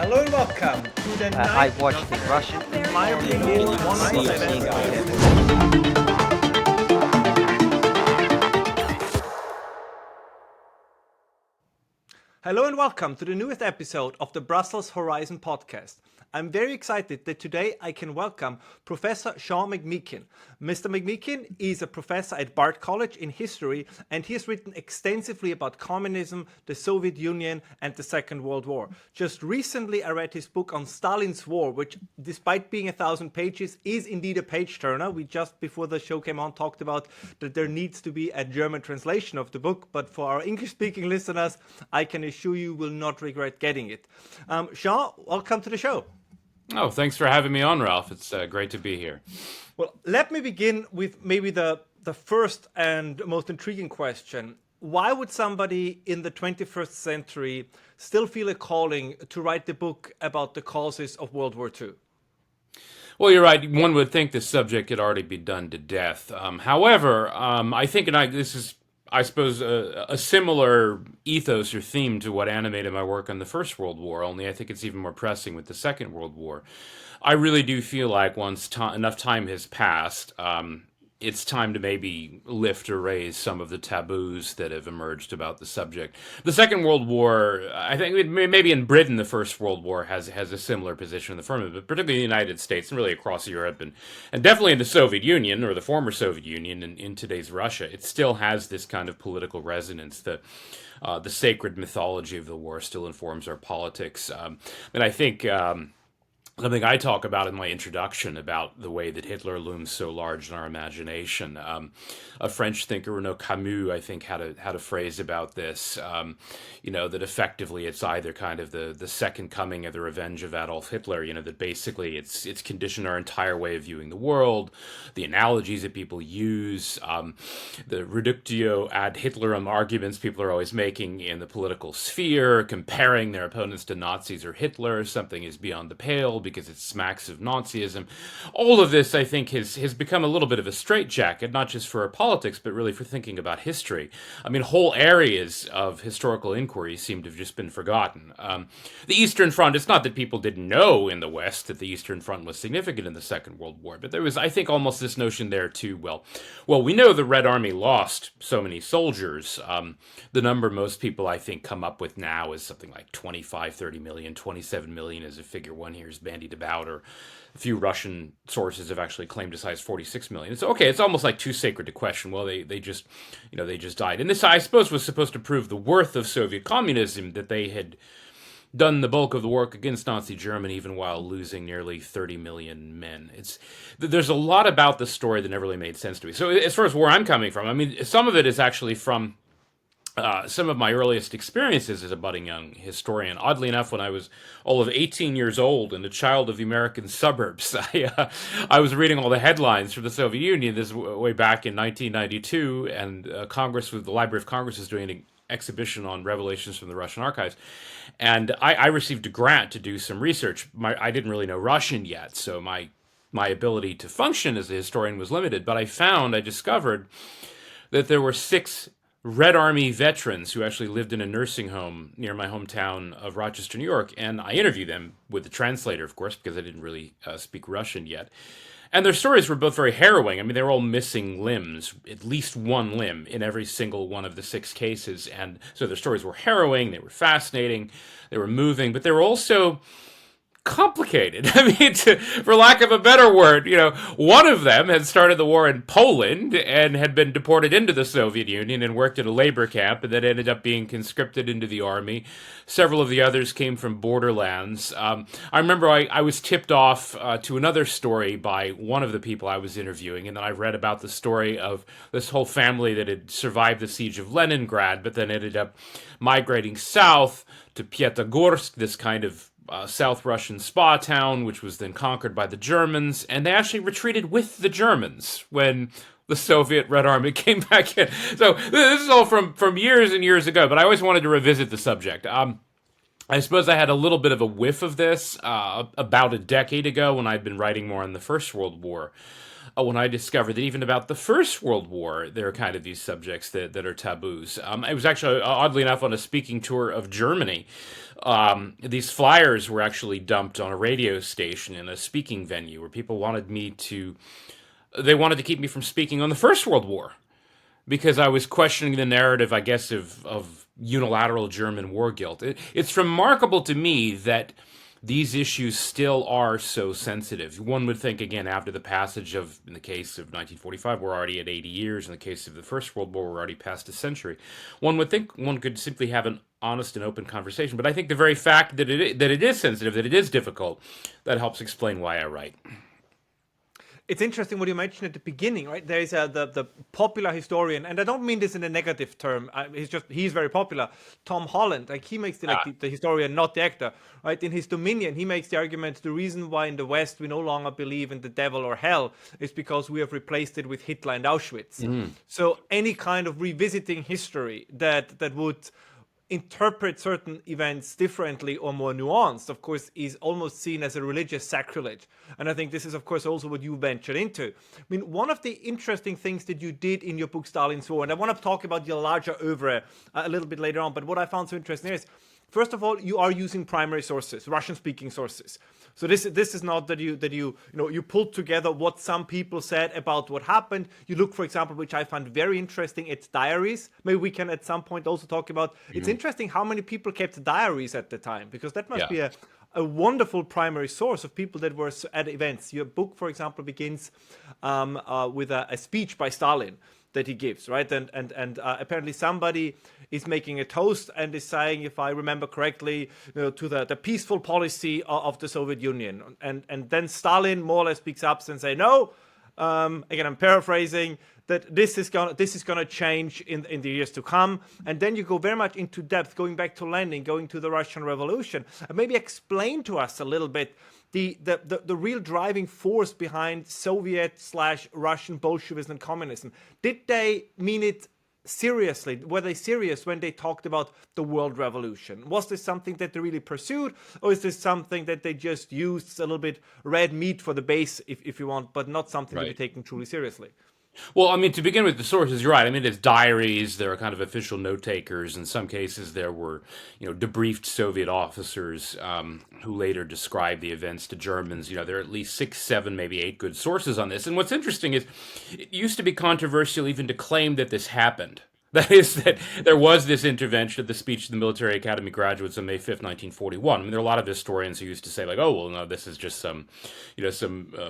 Hello and welcome to the I watched in Russian. my opinion, one of Hello and welcome to the newest episode of the Brussels Horizon podcast. I'm very excited that today I can welcome Professor Sean McMeekin. Mr. McMeekin is a professor at Bard College in history, and he has written extensively about communism, the Soviet Union, and the Second World War. Just recently, I read his book on Stalin's War, which, despite being 1,000 pages, is indeed a page-turner. We just, before the show came on, talked about that there needs to be a German translation of the book, but for our English-speaking listeners, I can assure you will not regret getting it. Sean, welcome to the show. Oh, thanks for having me on, Ralph. It's great to be here. Well, let me begin with maybe the first and most intriguing question. Why would somebody in the 21st century still feel a calling to write the book about the causes of World War II? Well, you're right. One would think the subject had already been done to death. However, I think, this is, I suppose, a similar ethos or theme to what animated my work on the First World War, only I think it's even more pressing with the Second World War. I really do feel like once enough time has passed, it's time to maybe lift or raise some of the taboos that have emerged about the subject. The Second World War, I think maybe in Britain, the First World War has a similar position in the firmament, but particularly in the United States and really across Europe and definitely in the Soviet Union or the former Soviet Union and in today's Russia, it still has this kind of political resonance that the sacred mythology of the war still informs our politics. And I think something I talk about in my introduction about the way that Hitler looms so large in our imagination. A French thinker, Renaud Camus, I think, had a phrase about this, that effectively it's either kind of the second coming of the revenge of Adolf Hitler, that basically it's conditioned our entire way of viewing the world, the analogies that people use, the reductio ad Hitlerum arguments people are always making in the political sphere, comparing their opponents to Nazis or Hitler. Something is beyond the pale because it smacks of Nazism. All of this, I think, has become a little bit of a straitjacket, not just for our politics, but really for thinking about history. I mean, whole areas of historical inquiry seem to have just been forgotten. The Eastern Front, it's not that people didn't know in the West that the Eastern Front was significant in the Second World War, but there was, I think, almost this notion there too, well, we know the Red Army lost so many soldiers. The number most people, I think, come up with now is something like 25, 30 million, 27 million as a figure one here is bandied about, or a few Russian sources have actually claimed as high as 46 million. It's okay. It's almost like too sacred to question. Well, they just died. And this, I suppose, was supposed to prove the worth of Soviet communism, that they had done the bulk of the work against Nazi Germany, even while losing nearly 30 million men. There's a lot about the story that never really made sense to me. So as far as where I'm coming from, I mean, some of it is actually from some of my earliest experiences as a budding young historian. Oddly enough, when I was all of 18 years old and a child of the American suburbs, I was reading all the headlines from the Soviet Union. This way back in 1992, and the Library of Congress was doing an exhibition on revelations from the Russian archives. And I received a grant to do some research. I didn't really know Russian yet, so my ability to function as a historian was limited. But I discovered that there were 6 Red Army veterans who actually lived in a nursing home near my hometown of Rochester, New York, and I interviewed them with the translator, of course, because I didn't really speak Russian yet. And their stories were both very harrowing. I mean, they were all missing limbs, at least one limb in every single one of the 6 cases. And so their stories were harrowing, they were fascinating, they were moving, but they were also complicated. I mean, for lack of a better word, one of them had started the war in Poland and had been deported into the Soviet Union and worked at a labor camp and then ended up being conscripted into the army. Several of the others came from borderlands. I remember I was tipped off to another story by one of the people I was interviewing, and then I read about the story of this whole family that had survived the siege of Leningrad, but then ended up migrating south to Pyatigorsk, this kind of South Russian spa town, which was then conquered by the Germans, and they actually retreated with the Germans when the Soviet Red Army came back in. So this is all from years and years ago, but I always wanted to revisit the subject. I suppose I had a little bit of a whiff of this about a decade ago when I'd been writing more on the First World War. When I discovered that even about the First World War, there are kind of these subjects that are taboos. I was actually, oddly enough, on a speaking tour of Germany these flyers were actually dumped on a radio station in a speaking venue where people they wanted to keep me from speaking on the First World War because I was questioning the narrative, I guess, of unilateral German war guilt. It's remarkable to me that these issues still are so sensitive. One would think, again, after the passage of, in the case of 1945, we're already at 80 years. In the case of the First World War, we're already past a century. One would think one could simply have an honest and open conversation. But I think the very fact that it is sensitive, that it is difficult, that helps explain why I write. It's interesting what you mentioned at the beginning, right? There is the popular historian, and I don't mean this in a negative term. He's very popular. Tom Holland, like he makes the historian, not the actor, right? In his Dominion, he makes the argument the reason why in the West we no longer believe in the devil or hell is because we have replaced it with Hitler and Auschwitz. So any kind of revisiting history that would interpret certain events differently or more nuanced, of course, is almost seen as a religious sacrilege. And I think this is, of course, also what you ventured into. I mean, one of the interesting things that you did in your book, Stalin's War, and I want to talk about your larger oeuvre a little bit later on, but what I found so interesting is, first of all, you are using primary sources, Russian-speaking sources. So this is not that you pulled together what some people said about what happened. You look, for example, which I find very interesting, it's diaries. Maybe we can at some point also talk about. It's interesting how many people kept diaries at the time, because that must be a wonderful primary source of people that were at events. Your book, for example, begins with a speech by Stalin that he gives, right? And apparently somebody is making a toast and is saying, if I remember correctly, to the peaceful policy of the Soviet Union. And then Stalin more or less speaks up and say, no, again, I'm paraphrasing, that this is gonna change in the years to come. And then you go very much into depth, going back to Lenin, going to the Russian Revolution, and maybe explain to us a little bit the real driving force behind Soviet/Russian Bolshevism and communism. Did they mean it seriously? Were they serious when they talked about the world revolution? Was this something that they really pursued, or is this something that they just used a little bit red meat for the base, if you want, but not something to be taken truly seriously? Well, I mean, to begin with, the sources, you're right. I mean, it's diaries. There are kind of official note takers. In some cases, there were, debriefed Soviet officers who later described the events to Germans. There are at least 6, 7, maybe 8 good sources on this. And what's interesting is it used to be controversial even to claim that this happened. That is, that there was this intervention at the speech to the military academy graduates on May 5th, 1941. I mean, there are a lot of historians who used to say, like, oh, well, no, this is just some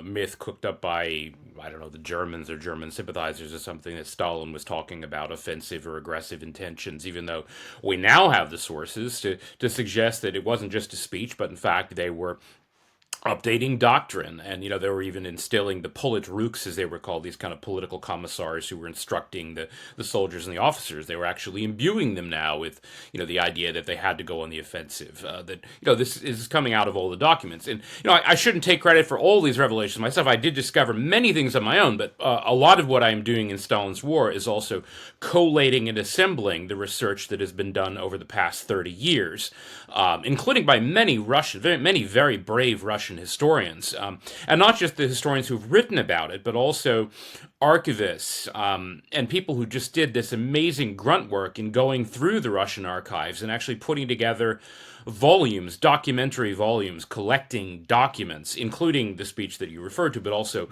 myth cooked up by, I don't know, the Germans or German sympathizers or something, that Stalin was talking about offensive or aggressive intentions, even though we now have the sources to suggest that it wasn't just a speech, but in fact they were updating doctrine, and they were even instilling the politruks, as they were called, these kind of political commissars who were instructing the soldiers and the officers. They were actually imbuing them now with the idea that they had to go on the offensive. This is coming out of all the documents, and I shouldn't take credit for all these revelations myself. I did discover many things on my own, but a lot of what I am doing in Stalin's War is also collating and assembling the research that has been done over the past 30 years, including by many very brave Russian historians, and not just the historians who've written about it, but also archivists and people who just did this amazing grunt work in going through the Russian archives and actually putting together volumes, documentary volumes, collecting documents, including the speech that you referred to, but also,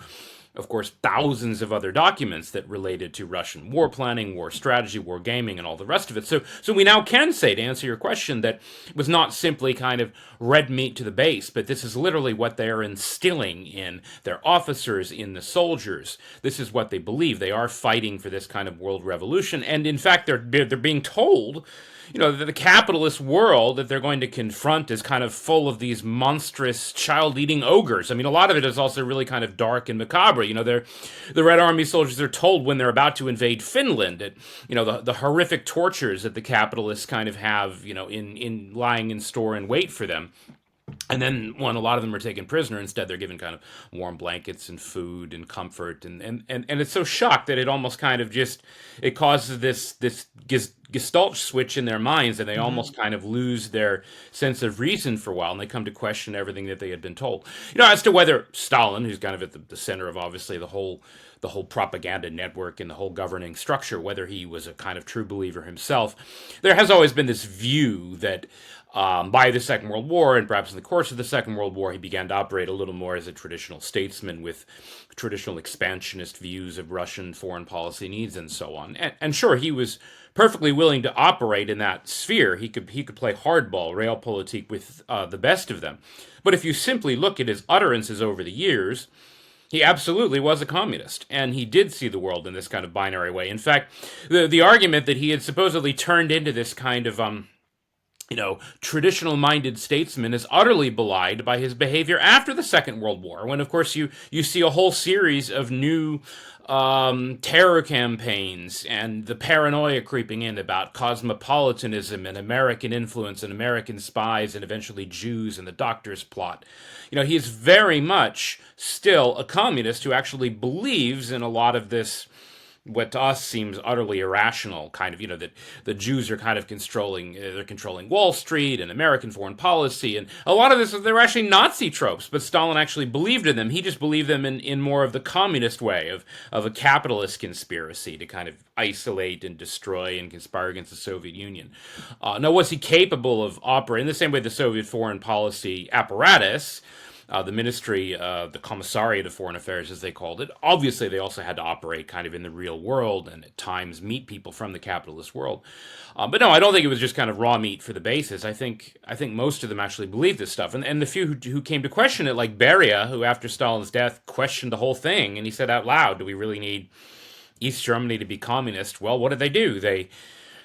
of course, thousands of other documents that related to Russian war planning, war strategy, war gaming, and all the rest of it. So we now can say, to answer your question, that it was not simply kind of red meat to the base, but this is literally what they are instilling in their officers, in the soldiers. This is what they believe. They are fighting for this kind of world revolution, and in fact, they're being told the capitalist world that they're going to confront is kind of full of these monstrous child-eating ogres. I mean, a lot of it is also really kind of dark and macabre. The Red Army soldiers are told when they're about to invade Finland that, the horrific tortures that the capitalists kind of have, in lying in store and wait for them. And then when a lot of them are taken prisoner, instead they're given kind of warm blankets and food and comfort. And it's so shocked that it almost kind of it causes this gestalt switch in their minds, and they almost kind of lose their sense of reason for a while, and they come to question everything that they had been told. As to whether Stalin, who's kind of at the center of obviously the whole propaganda network and the whole governing structure, whether he was a kind of true believer himself, there has always been this view that By the Second World War, and perhaps in the course of the Second World War, he began to operate a little more as a traditional statesman with traditional expansionist views of Russian foreign policy needs and so on. And sure, he was perfectly willing to operate in that sphere. He could play hardball, realpolitik with the best of them. But if you simply look at his utterances over the years, he absolutely was a communist, and he did see the world in this kind of binary way. In fact, the argument that he had supposedly turned into this kind of traditional-minded statesman is utterly belied by his behavior after the Second World War, when, of course, you see a whole series of new terror campaigns and the paranoia creeping in about cosmopolitanism and American influence and American spies and eventually Jews and the Doctor's Plot. He is very much still a communist who actually believes in a lot of this, what to us seems utterly irrational, kind of, that the Jews are kind of they're controlling Wall Street and American foreign policy, and a lot of this, they're actually Nazi tropes, but Stalin actually believed in them. He just believed them in more of the communist way of a capitalist conspiracy to kind of isolate and destroy and conspire against the Soviet Union. Now, was he capable of operating in the same way the Soviet foreign policy apparatus, the ministry, the commissariat of foreign affairs, as they called it? Obviously, they also had to operate kind of in the real world and at times meet people from the capitalist world. But no, I don't think it was just kind of raw meat for the basis. I think most of them actually believed this stuff. And the few who came to question it, like Beria, who after Stalin's death questioned the whole thing, and he said out loud, do we really need East Germany to be communist? Well, what did they do? They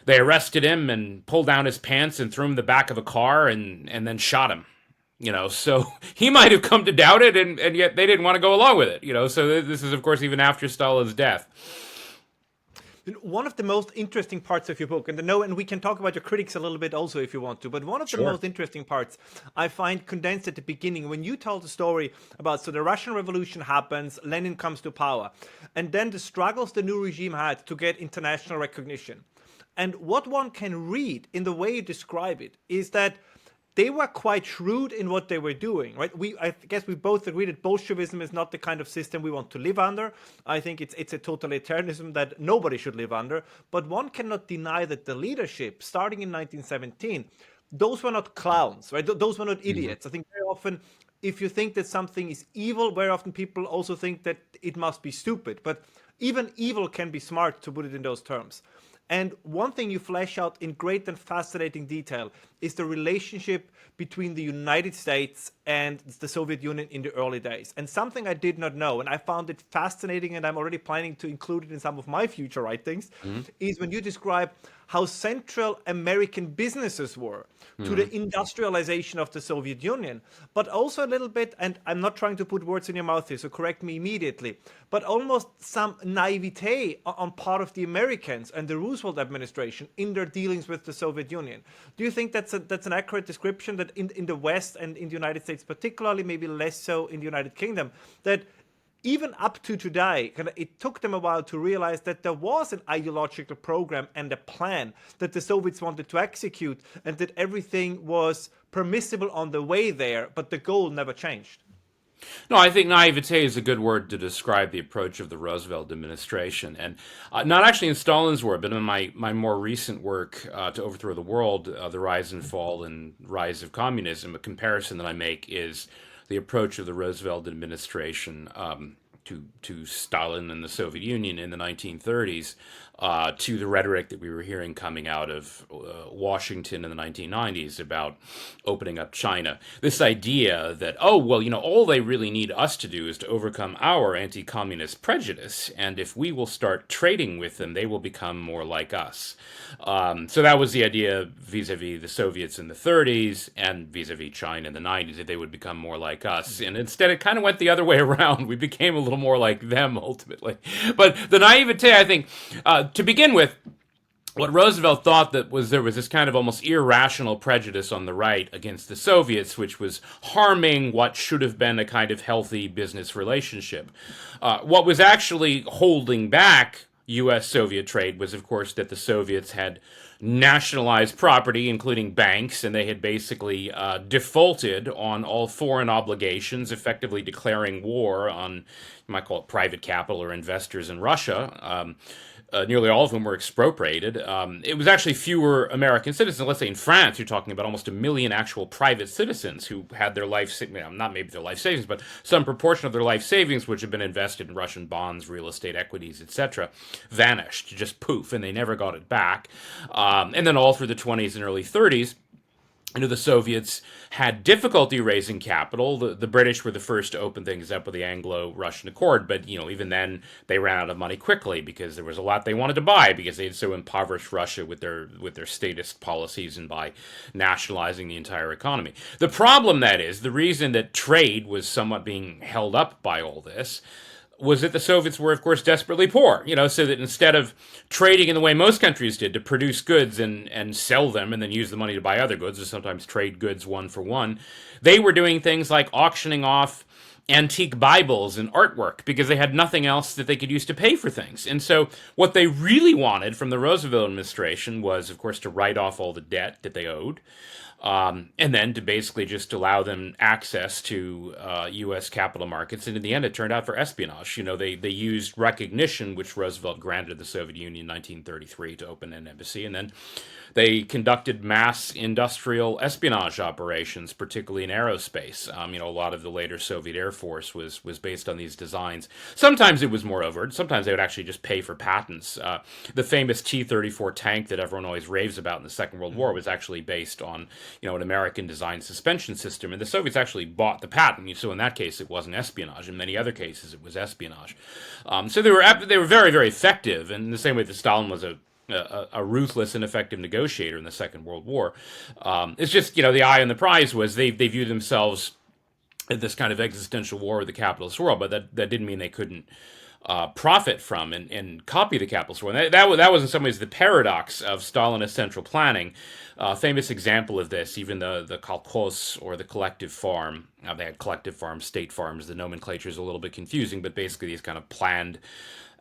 arrested him and pulled down his pants and threw him in the back of a car and then shot him. So he might have come to doubt it, and yet they didn't want to go along with it, so this is, of course, even after Stalin's death. One of the most interesting parts of your book, and we can talk about your critics a little bit also if you want to, but one of the most interesting parts I find condensed at the beginning, when you tell the story about, so the Russian Revolution happens, Lenin comes to power, and then the struggles the new regime had to get international recognition. And what one can read in the way you describe it is that they were quite shrewd in what they were doing, right? I guess we both agree that Bolshevism is not the kind of system we want to live under. I think it's a totalitarianism that nobody should live under. But one cannot deny that the leadership, starting in 1917, those were not clowns, right? Those were not idiots. I think very often, if you think that something is evil, very often people also think that it must be stupid. But even evil can be smart, to put it in those terms. And one thing you flesh out in great and fascinating detail is the relationship between the United States and the Soviet Union in the early days. And something I did not know, and I found it fascinating, and I'm already planning to include it in some of my future writings, is when you describe how central American businesses were to the industrialization of the Soviet Union, but also a little bit, and I'm not trying to put words in your mouth here, so correct me immediately, but almost some naivete on part of the Americans and the Roosevelt administration in their dealings with the Soviet Union. Do you think that's an accurate description, that in the West and in the United States particularly, maybe less so in the United Kingdom, that even up to today, it took them a while to realize that there was an ideological program and a plan that the Soviets wanted to execute, and that everything was permissible on the way there, but the goal never changed? No, I think naivete is a good word to describe the approach of the Roosevelt administration. And not actually in Stalin's work, but in my more recent work, To Overthrow the World, The Rise and Fall and Rise of Communism, a comparison that I make is the approach of the Roosevelt administration to Stalin and the Soviet Union in the 1930s, to the rhetoric that we were hearing coming out of Washington in the 1990s about opening up China. This idea that, all they really need us to do is to overcome our anti-communist prejudice, and if we will start trading with them, they will become more like us. So that was the idea vis-a-vis the Soviets in the 30s and vis-a-vis China in the 90s, that they would become more like us. And instead, it kind of went the other way around. We became a little more like them, ultimately. But the naivete, I think, to begin with, what Roosevelt thought that there was this kind of almost irrational prejudice on the right against the Soviets, which was harming what should have been a kind of healthy business relationship. What was actually holding back U.S.-Soviet trade was, of course, that the Soviets had nationalized property, including banks, and they had basically defaulted on all foreign obligations, effectively declaring war on, you might call it private capital or investors in Russia. nearly all of whom were expropriated. It was actually fewer American citizens. Let's say in France, you're talking about almost 1 million actual private citizens who had their not maybe their life savings, but some proportion of their life savings, which had been invested in Russian bonds, real estate equities, etc., vanished, just poof, and they never got it back. And then all through the 20s and early 30s, the Soviets had difficulty raising capital. The British were the first to open things up with the Anglo-Russian Accord, but even then they ran out of money quickly because there was a lot they wanted to buy because they had so impoverished Russia with their statist policies and by nationalizing the entire economy. The problem, that is, the reason that trade was somewhat being held up by all this was that the Soviets were, of course, desperately poor, so that instead of trading in the way most countries did to produce goods and sell them and then use the money to buy other goods, or sometimes trade goods one for one, they were doing things like auctioning off antique Bibles and artwork because they had nothing else that they could use to pay for things. And so what they really wanted from the Roosevelt administration was, of course, to write off all the debt that they owed, and then to basically just allow them access to U.S. capital markets. And in the end, it turned out for espionage. They used recognition, which Roosevelt granted the Soviet Union in 1933 to open an embassy. And then they conducted mass industrial espionage operations, particularly in aerospace. A lot of the later Soviet Air Force was based on these designs. Sometimes it was more overt. Sometimes they would actually just pay for patents. The famous T-34 tank that everyone always raves about in the Second World War was actually based on an American designed suspension system, and the Soviets actually bought the patent. So in that case, it wasn't espionage. In many other cases, it was espionage. So they were very, very effective, in the same way that Stalin was a ruthless and effective negotiator in the Second World War. It's just, the eye on the prize was they viewed themselves in this kind of existential war with the capitalist world, but that didn't mean they couldn't profit from and copy the capitalist world. And that was in some ways the paradox of Stalinist central planning. Famous example of this, even the kolkhoz, or the collective farm. They had collective farms, state farms. The nomenclature is a little bit confusing, but basically these kind of planned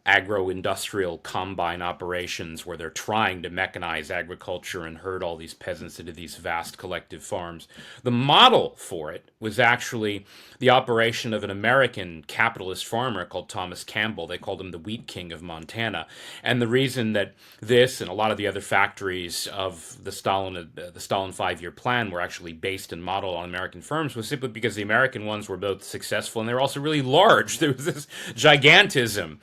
agro-industrial combine operations where they're trying to mechanize agriculture and herd all these peasants into these vast collective farms. The model for it was actually the operation of an American capitalist farmer called Thomas Campbell. They called him the Wheat King of Montana. And the reason that this and a lot of the other factories of the Stalin 5-year plan were actually based and modeled on American firms was simply because the American ones were both successful and they were also really large. There was this gigantism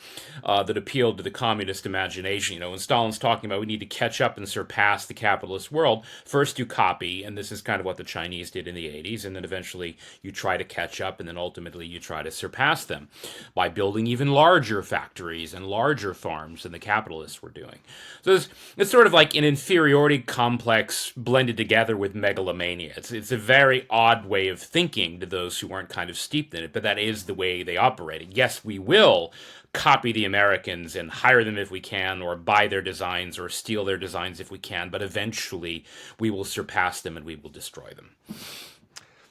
that appealed to the communist imagination. When Stalin's talking about we need to catch up and surpass the capitalist world, first you copy, and this is kind of what the Chinese did in the 80s, and then eventually you try to catch up, and then ultimately you try to surpass them by building even larger factories and larger farms than the capitalists were doing. So it's sort of like an inferiority complex blended together with megalomania. It's a very odd way of thinking to those who aren't kind of steeped in it, but that is the way they operated. Yes, we will copy the Americans and hire them if we can, or buy their designs or steal their designs if we can, but eventually we will surpass them and we will destroy them.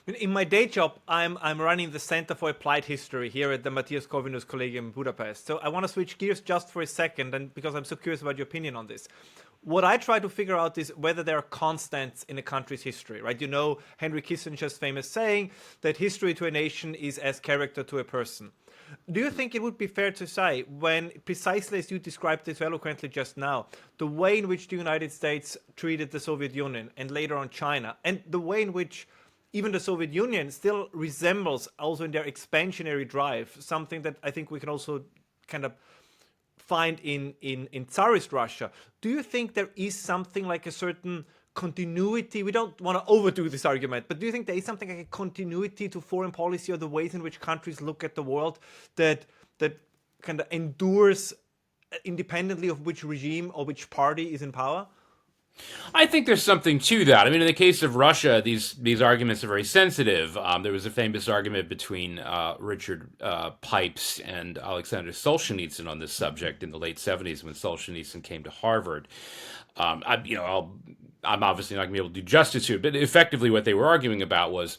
In my day job, I'm running the Center for Applied History here at the Matthias Corvinus Collegium in Budapest. So I want to switch gears just for a second, and because I'm so curious about your opinion on this. What I try to figure out is whether there are constants in a country's history, right? Henry Kissinger's famous saying that history to a nation is as character to a person. Do you think it would be fair to say, when precisely as you described this eloquently just now, the way in which the United States treated the Soviet Union and later on China, and the way in which even the Soviet Union still resembles, also in their expansionary drive, something that I think we can also kind of find in Tsarist Russia, do you think there is something like a certain continuity? We don't want to overdo this argument, but do you think there is something like a continuity to foreign policy or the ways in which countries look at the world that kind of endures independently of which regime or which party is in power? I think there's something to that. I mean, in the case of Russia, these arguments are very sensitive. There was a famous argument between Richard Pipes and Alexander Solzhenitsyn on this subject in the late 70s when Solzhenitsyn came to Harvard. I'm obviously not going to be able to do justice to it, but effectively what they were arguing about was,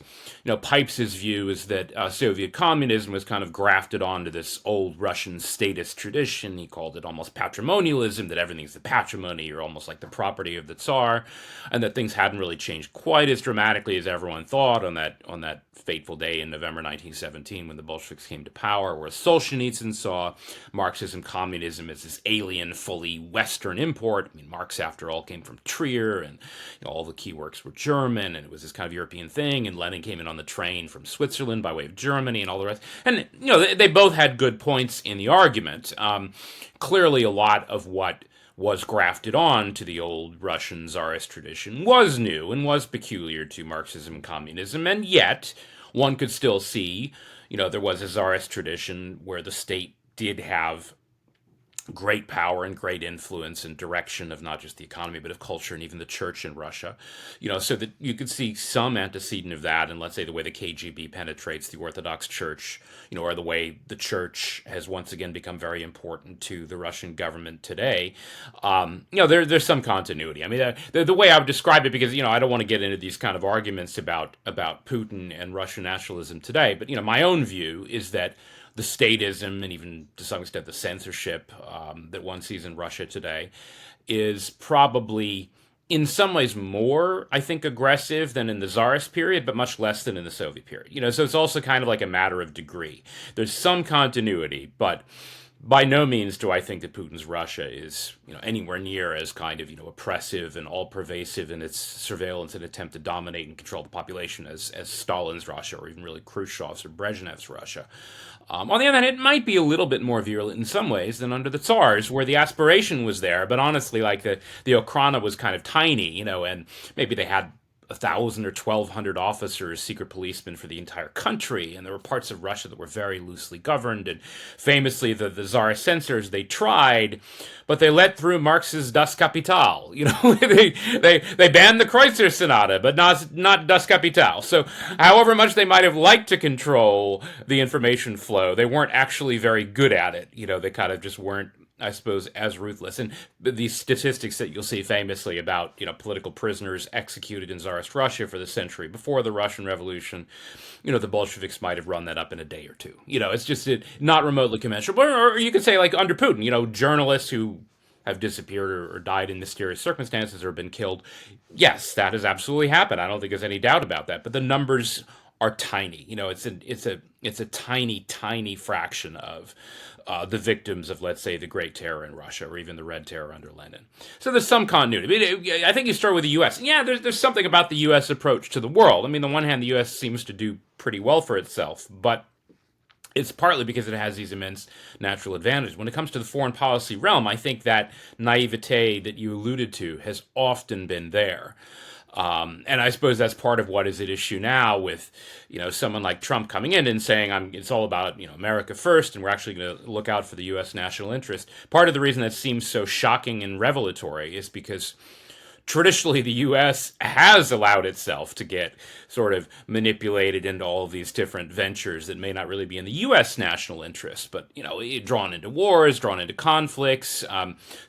Pipes's view is that Soviet communism was kind of grafted onto this old Russian statist tradition. He called it almost patrimonialism, that everything's the patrimony or almost like the property of the Tsar, and that things hadn't really changed quite as dramatically as everyone thought on that fateful day in November 1917 when the Bolsheviks came to power, where Solzhenitsyn saw Marxism, communism as this alien, fully Western import. I mean, Marx, after all, came from Trier, and all the key works were German, and it was this kind of European thing, and Lenin came in on the train from Switzerland by way of Germany and all the rest. And, they both had good points in the argument. Clearly, a lot of what was grafted on to the old Russian Tsarist tradition was new and was peculiar to Marxism and communism, and yet one could still see, there was a Tsarist tradition where the state did have great power and great influence and direction of not just the economy, but of culture and even the church in Russia. So that you could see some antecedent of that in, let's say, the way the KGB penetrates the Orthodox Church, or the way the church has once again become very important to the Russian government today. There's some continuity. I mean, the way I would describe it, because, I don't want to get into these kind of arguments about Putin and Russian nationalism today, but, my own view is that the statism and even to some extent the censorship that one sees in Russia today is probably in some ways more, I think, aggressive than in the Tsarist period, but much less than in the Soviet period. So it's also kind of like a matter of degree. There's some continuity, but by no means do I think that Putin's Russia is, anywhere near as kind of, oppressive and all-pervasive in its surveillance and attempt to dominate and control the population as Stalin's Russia, or even really Khrushchev's or Brezhnev's Russia. On the other hand, it might be a little bit more virulent in some ways than under the Tsars, where the aspiration was there, but honestly, like the Okhrana was kind of tiny, and maybe they had 1,000 or 1,200 officers, secret policemen for the entire country, and there were parts of Russia that were very loosely governed, and famously the Tsarist censors, they tried, but they let through Marx's Das Kapital. They banned the Kreutzer Sonata, but not Das Kapital. So however much they might have liked to control the information flow, they weren't actually very good at it. They kind of just weren't, I suppose, as ruthless. And these statistics that you'll see famously about, political prisoners executed in Tsarist Russia for the century before the Russian Revolution, the Bolsheviks might have run that up in a day or two. It's just not remotely commensurable. Or you could say, like, under Putin, journalists who have disappeared or died in mysterious circumstances or been killed. Yes, that has absolutely happened. I don't think there's any doubt about that. But the numbers are tiny. It's a tiny fraction of the victims of, let's say, the Great Terror in Russia, or even the Red Terror under Lenin. So there's some continuity. I think you start with the U.S. Yeah, there's something about the U.S. approach to the world. I mean, on the one hand, the U.S. seems to do pretty well for itself, but it's partly because it has these immense natural advantages. When it comes to the foreign policy realm, I think that naivete that you alluded to has often been there. And I suppose that's part of what is at issue now with, someone like Trump coming in and saying, it's all about, America first, and we're actually going to look out for the U.S. national interest. Part of the reason that seems so shocking and revelatory is because traditionally the U.S. has allowed itself to get sort of manipulated into all of these different ventures that may not really be in the U.S. national interest, but, drawn into wars, drawn into conflicts,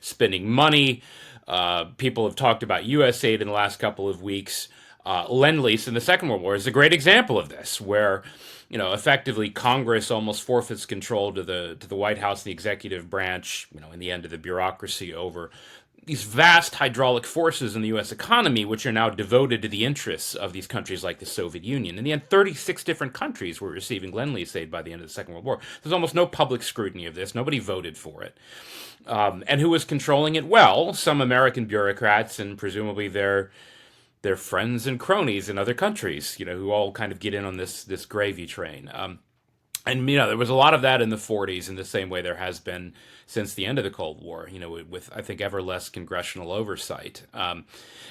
spending money. People have talked about U.S. aid in the last couple of weeks. Lend-Lease in the Second World War is a great example of this, where, effectively Congress almost forfeits control to the White House and the executive branch, in the end of the bureaucracy over these vast hydraulic forces in the U.S. economy, which are now devoted to the interests of these countries like the Soviet Union. In the end, 36 different countries were receiving Lend-Lease aid by the end of the Second World War. There's almost no public scrutiny of this. Nobody voted for it. And who was controlling it? Well, some American bureaucrats and presumably their friends and cronies in other countries, who all kind of get in on this gravy train. And, there was a lot of that in the 40s in the same way there has been since the end of the Cold War, with, I think, ever less congressional oversight. And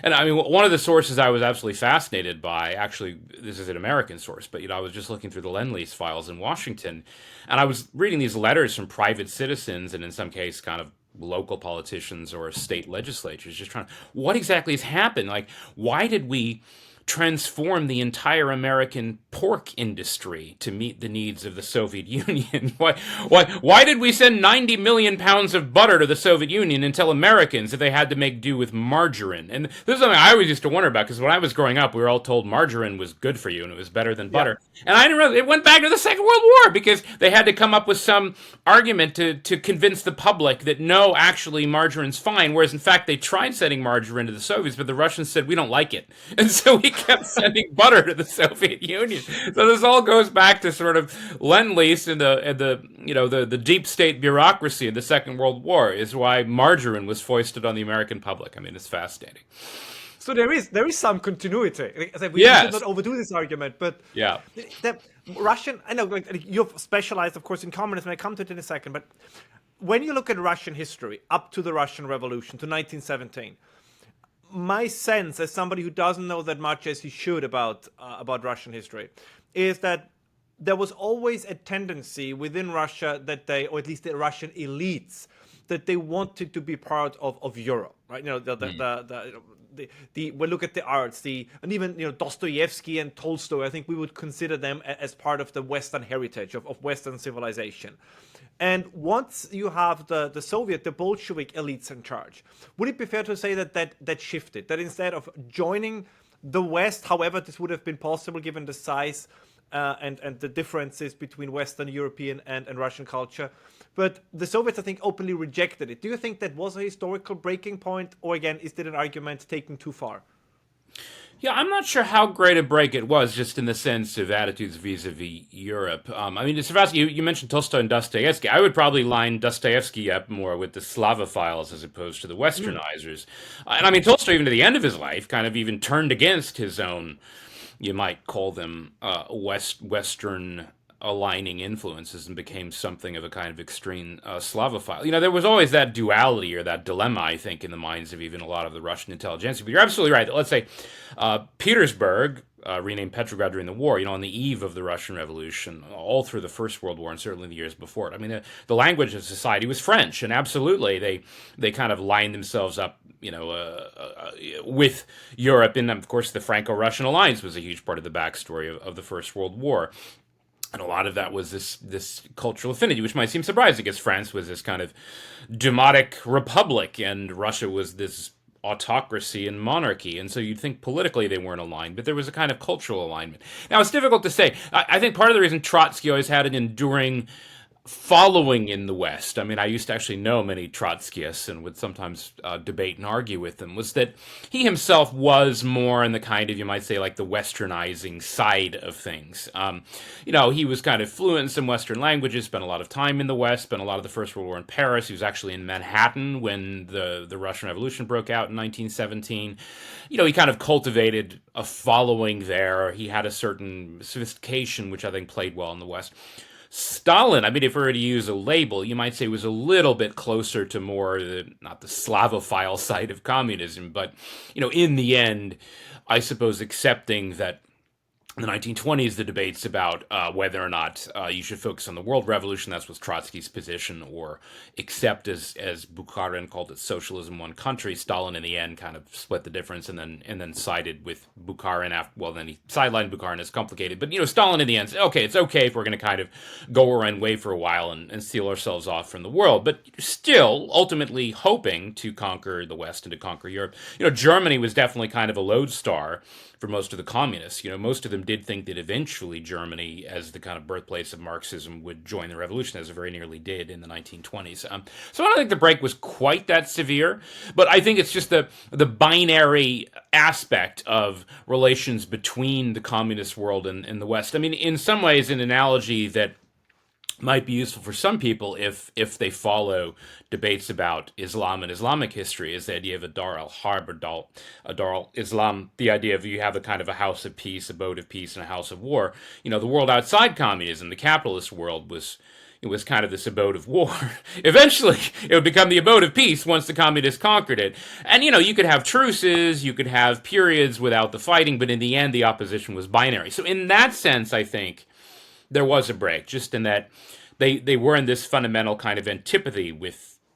I mean, one of the sources I was absolutely fascinated by, actually, this is an American source, but, I was just looking through the Lend-Lease files in Washington, and I was reading these letters from private citizens, and in some case, kind of local politicians or state legislatures, just trying, what exactly has happened? Like, why did we transform the entire American pork industry to meet the needs of the Soviet Union. Why did we send 90 million pounds of butter to the Soviet Union and tell Americans that they had to make do with margarine? And this is something I always used to wonder about, because when I was growing up, we were all told margarine was good for you and it was better than butter. And I didn't realize it went back to the Second World War, because they had to come up with some argument to convince the public that no, actually margarine's fine, whereas in fact they tried sending margarine to the Soviets, but the Russians said we don't like it. And so we kept sending butter to the Soviet Union. So this all goes back to sort of Lend-Lease and the deep state bureaucracy of the Second World War is why margarine was foisted on the American public. I mean, it's fascinating. So there is some continuity. We should not overdo this argument, but the Russian, I know, like, you've specialized, of course, in communism. I come to it in a second, but when you look at Russian history up to the Russian Revolution, to 1917, my sense, as somebody who doesn't know that much as he should about Russian history, is that there was always a tendency within Russia that they, or at least the Russian elites, that they wanted to be part of Europe, right? You know, we look at the arts, and even, you know, Dostoevsky and Tolstoy. I think we would consider them as part of the Western heritage of Western civilization. And once you have the Bolshevik elites in charge, would it be fair to say that shifted? That instead of joining the West, however this would have been possible given the size and the differences between Western European and Russian culture, but the Soviets, I think, openly rejected it. Do you think that was a historical breaking point, or again, is it an argument taken too far? Yeah, I'm not sure how great a break it was, just in the sense of attitudes vis-a-vis Europe. I mean, it's fascinating. You mentioned Tolstoy and Dostoevsky. I would probably line Dostoevsky up more with the Slavophiles as opposed to the Westernizers. And I mean, Tolstoy, even to the end of his life, kind of even turned against his own, you might call them, Western aligning influences, and became something of a kind of extreme Slavophile. You know, there was always that duality or that dilemma, I think, in the minds of even a lot of the Russian intelligentsia. But you're absolutely right. Let's say Petersburg, renamed Petrograd during the war, you know, on the eve of the Russian Revolution, all through the First World War and certainly the years before it. I mean, the language of society was French, and absolutely they kind of lined themselves up, you know, with Europe. And of course, the Franco-Russian alliance was a huge part of the backstory of the First World War. And a lot of that was this cultural affinity, which might seem surprising, because France was this kind of demotic republic, and Russia was this autocracy and monarchy. And so you'd think politically they weren't aligned, but there was a kind of cultural alignment. Now, it's difficult to say. I think part of the reason Trotsky always had an enduring following in the West, I mean, I used to actually know many Trotskyists and would sometimes debate and argue with them, was that he himself was more in the kind of, you might say, like the westernizing side of things. You know, he was kind of fluent in some Western languages, spent a lot of time in the West, spent a lot of the First World War in Paris. He was actually in Manhattan when the Russian Revolution broke out in 1917. You know, he kind of cultivated a following there. He had a certain sophistication, which I think played well in the West. Stalin, I mean, if we were to use a label, you might say was a little bit closer to more, not the Slavophile side of communism, but, you know, in the end, I suppose accepting that in the 1920s, the debates about whether or not you should focus on the world revolution, that was Trotsky's position, or accept, as Bukharin called it, socialism one country. Stalin, in the end, kind of split the difference and then sided with Bukharin. Then he sidelined Bukharin. It's complicated. But, you know, Stalin, in the end, said, okay, it's okay if we're going to kind of go our own way for a while and seal ourselves off from the world. But still, ultimately hoping to conquer the West and to conquer Europe. You know, Germany was definitely kind of a lodestar for most of the communists. You know, most of them did think that eventually Germany, as the kind of birthplace of Marxism, would join the revolution, as it very nearly did in the 1920s. So I don't think the break was quite that severe, but I think it's just the binary aspect of relations between the communist world and the West. I mean, in some ways, an analogy that might be useful for some people if they follow debates about Islam and Islamic history is the idea of a Dar al-Harb, a Dar al-Islam, the idea of you have a kind of a house of peace, abode of peace, and a house of war. You know, the world outside communism, the capitalist world, was kind of this abode of war. Eventually, it would become the abode of peace once the communists conquered it. And, you know, you could have truces, you could have periods without the fighting, but in the end, the opposition was binary. So in that sense, I think there was a break, just in that they were in this fundamental kind of antipathy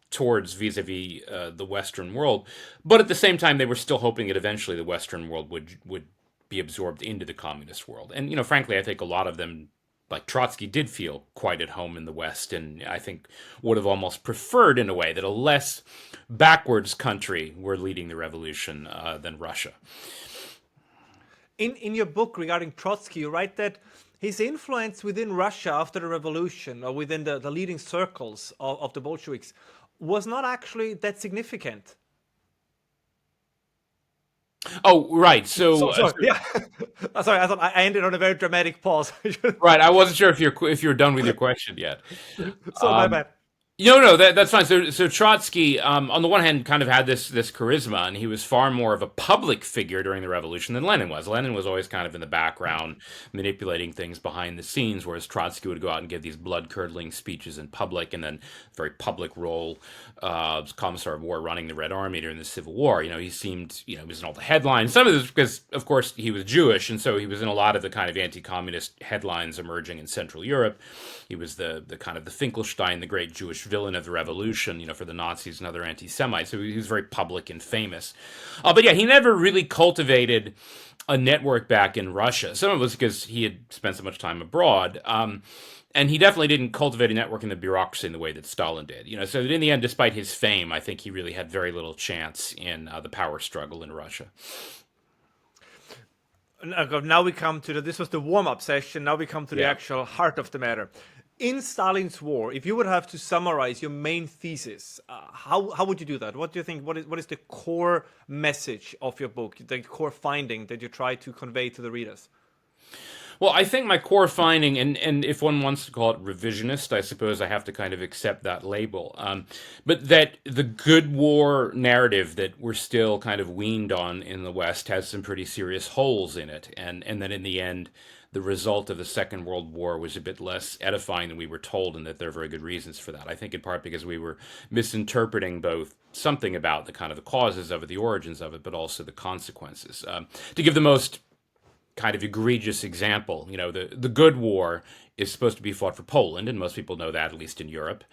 towards vis-a-vis the Western world, but at the same time they were still hoping that eventually the Western world would be absorbed into the communist world. And, frankly, I think a lot of them, like Trotsky, did feel quite at home in the West, and I think would have almost preferred, in a way, that a less backwards country were leading the revolution than Russia. In your book regarding Trotsky, you write that his influence within Russia after the revolution, or within the leading circles of the Bolsheviks, was not actually that significant. Oh, right. Sorry, yeah. Sorry, I thought I ended on a very dramatic pause. Right. I wasn't sure if you're done with your question yet. So my bad. No, that's fine. So Trotsky, on the one hand, kind of had this charisma, and he was far more of a public figure during the revolution than Lenin was. Lenin was always kind of in the background, manipulating things behind the scenes, whereas Trotsky would go out and give these blood-curdling speeches in public, and then very public role as Commissar of War running the Red Army during the Civil War. He seemed, he was in all the headlines. Some of this because, of course, he was Jewish, and so he was in a lot of the kind of anti-communist headlines emerging in Central Europe. He was the kind of the Finkelstein, the great Jewish villain of the revolution, for the Nazis and other anti-Semites. So he was very public and famous. But yeah, he never really cultivated a network back in Russia. Some of it was because he had spent so much time abroad. And he definitely didn't cultivate a network in the bureaucracy in the way that Stalin did. So that in the end, despite his fame, I think he really had very little chance in the power struggle in Russia. Now we come to this was the warm-up session. Now we come to the actual heart of the matter. In Stalin's war, if you would have to summarize your main thesis, how would you do that? What do you think? What is the core message of your book, the core finding that you try to convey to the readers? Well, I think my core finding, and if one wants to call it revisionist, I suppose I have to kind of accept that label, but that the good war narrative that we're still kind of weaned on in the West has some pretty serious holes in it, and that in the end, the result of the Second World War was a bit less edifying than we were told, and that there are very good reasons for that. I think in part because we were misinterpreting both something about the kind of the causes of it, the origins of it, but also the consequences. To give the most kind of egregious example, the good war is supposed to be fought for Poland, and most people know that, at least in Europe.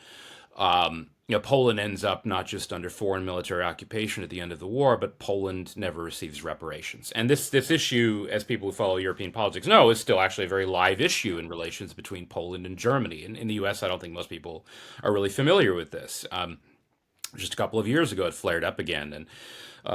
Poland ends up not just under foreign military occupation at the end of the war, but Poland never receives reparations. And this issue, as people who follow European politics know, is still actually a very live issue in relations between Poland and Germany. In the U.S., I don't think most people are really familiar with this. Just a couple of years ago, it flared up again, and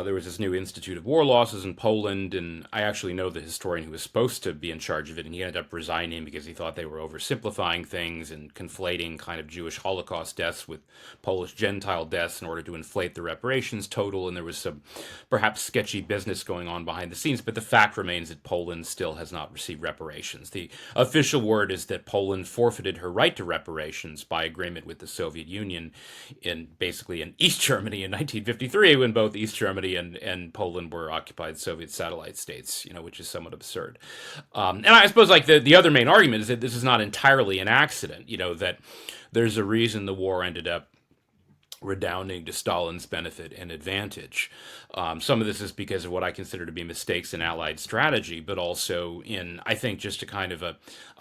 there was this new Institute of War Losses in Poland, and I actually know the historian who was supposed to be in charge of it, and he ended up resigning because he thought they were oversimplifying things and conflating kind of Jewish Holocaust deaths with Polish Gentile deaths in order to inflate the reparations total, and there was some perhaps sketchy business going on behind the scenes, but the fact remains that Poland still has not received reparations. The official word is that Poland forfeited her right to reparations by agreement with the Soviet Union in East Germany in 1953, when both East Germany and Poland were occupied Soviet satellite states, which is somewhat absurd. And I suppose the other main argument is that this is not entirely an accident, that there's a reason the war ended up redounding to Stalin's benefit and advantage. Some of this is because of what I consider to be mistakes in Allied strategy, but also in, I think, just a kind of a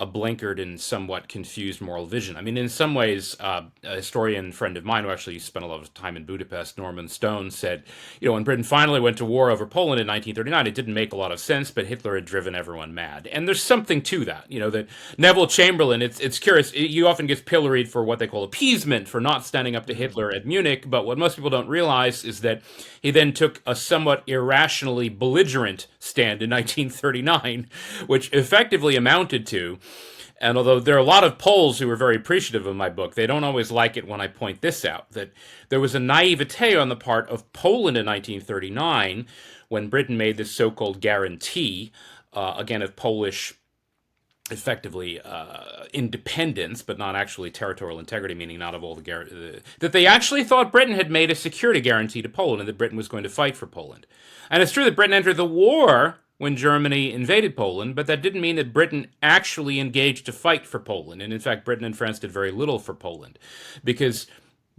blinkered and somewhat confused moral vision. I mean, in some ways, a historian friend of mine who actually spent a lot of time in Budapest, Norman Stone, said, when Britain finally went to war over Poland in 1939, it didn't make a lot of sense, but Hitler had driven everyone mad. And there's something to that, that Neville Chamberlain, it's curious, you often gets pilloried for what they call appeasement, for not standing up to Hitler at Munich, but what most people don't realize is that he then took a somewhat irrationally belligerent stand in 1939, which effectively amounted to, and although there are a lot of Poles who are very appreciative of my book, they don't always like it when I point this out, that there was a naivete on the part of Poland in 1939 when Britain made this so-called guarantee, again, of Polish effectively independence, but not actually territorial integrity, meaning not of all that they actually thought Britain had made a security guarantee to Poland and that Britain was going to fight for Poland. And it's true that Britain entered the war when Germany invaded Poland, but that didn't mean that Britain actually engaged to fight for Poland. And in fact, Britain and France did very little for Poland, because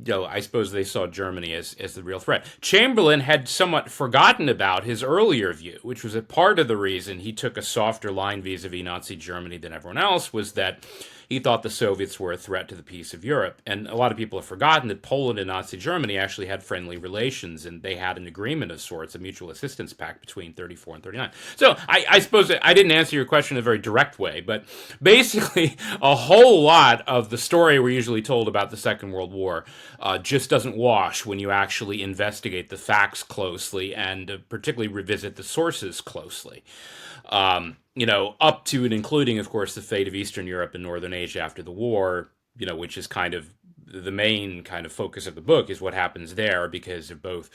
I suppose they saw Germany as the real threat. Chamberlain had somewhat forgotten about his earlier view, which was that part of the reason he took a softer line vis-a-vis Nazi Germany than everyone else was that he thought the Soviets were a threat to the peace of Europe. And a lot of people have forgotten that Poland and Nazi Germany actually had friendly relations, and they had an agreement of sorts, a mutual assistance pact between 34 and 39. So I suppose I didn't answer your question in a very direct way, but basically a whole lot of the story we're usually told about the Second World War just doesn't wash when you actually investigate the facts closely and particularly revisit the sources closely. Up to and including, of course, the fate of Eastern Europe and Northern Asia after the war, which is kind of the main kind of focus of the book, is what happens there because of both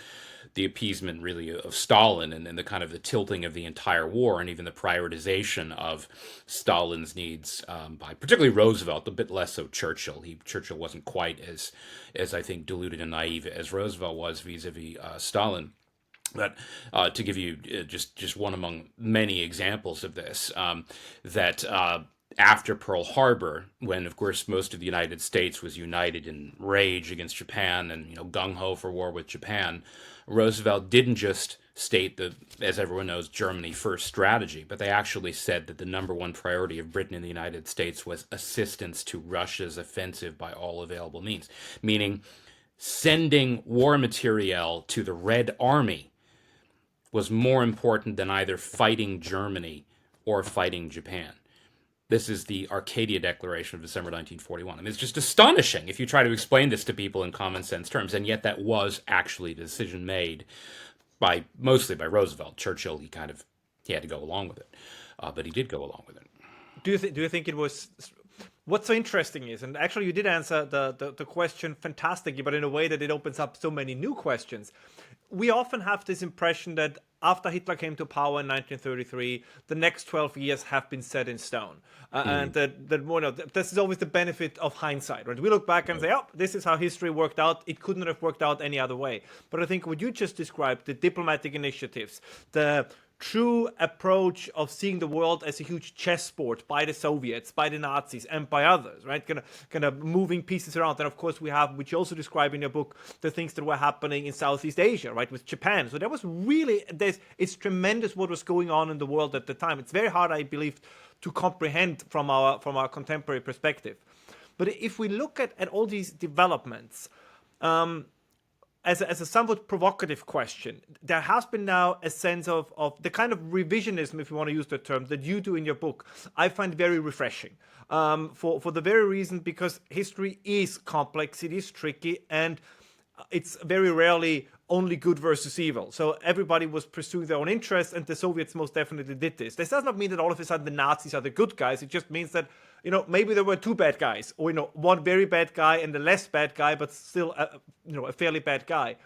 the appeasement really of Stalin and the kind of the tilting of the entire war and even the prioritization of Stalin's needs by particularly Roosevelt, a bit less so Churchill. Churchill wasn't quite as I think deluded and naive as Roosevelt was vis-a-vis Stalin. But to give you just one among many examples of this, that after Pearl Harbor, when of course most of the United States was united in rage against Japan and gung-ho for war with Japan, Roosevelt didn't just state the, as everyone knows, Germany first strategy, but they actually said that the number one priority of Britain and the United States was assistance to Russia's offensive by all available means, meaning sending war materiel to the Red Army was more important than either fighting Germany or fighting Japan. This is the Arcadia Declaration of December 1941. I mean, it's just astonishing if you try to explain this to people in common sense terms, and yet that was actually the decision made mostly by Roosevelt. Churchill, he had to go along with it, but he did go along with it. Do you think it was? What's so interesting is, and actually you did answer the question fantastically, but in a way that it opens up so many new questions. We often have this impression that after Hitler came to power in 1933, the next 12 years have been set in stone. And that this is always the benefit of hindsight. Right? We look back and say, oh, this is how history worked out. It couldn't have worked out any other way. But I think what you just described, the diplomatic initiatives, the true approach of seeing the world as a huge chessboard by the Soviets, by the Nazis, and by others, right? Kind of moving pieces around. And of course, we have, which you also describe in your book, the things that were happening in Southeast Asia, right, with Japan. So there was really, it's tremendous what was going on in the world at the time. It's very hard, I believe, to comprehend from our contemporary perspective. But if we look at all these developments, as a somewhat provocative question, there has been now a sense of the kind of revisionism, if you want to use the term, that you do in your book, I find very refreshing. For the very reason because history is complex, it is tricky, and it's very rarely only good versus evil. So everybody was pursuing their own interests, and the Soviets most definitely did this. This does not mean that all of a sudden the Nazis are the good guys. It just means that maybe there were two bad guys, or one very bad guy and a less bad guy, but still a fairly bad guy.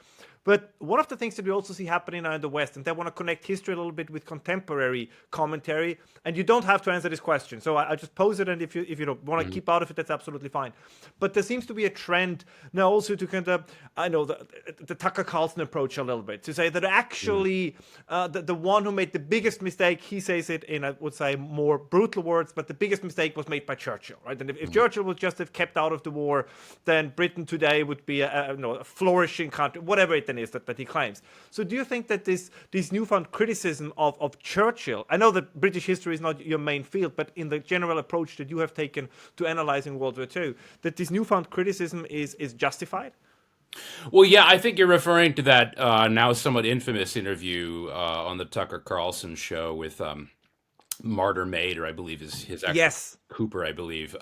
But one of the things that we also see happening now in the West, and I want to connect history a little bit with contemporary commentary, and you don't have to answer this question, so I just pose it, and if you don't want to keep out of it, that's absolutely fine. But there seems to be a trend now also to kind of, the Tucker Carlson approach a little bit, to say that actually the one who made the biggest mistake, he says it in, I would say, more brutal words, but the biggest mistake was made by Churchill, right? And if Churchill would just have kept out of the war, then Britain today would be a flourishing country, whatever it is that he claims. So do you think that this newfound criticism of Churchill, I know that British history is not your main field, but in the general approach that you have taken to analyzing World War II, that this newfound criticism is justified? Well, yeah, I think you're referring to that now somewhat infamous interview on the Tucker Carlson show with Martyr Mader, I believe is his actual Yes. Cooper, I believe.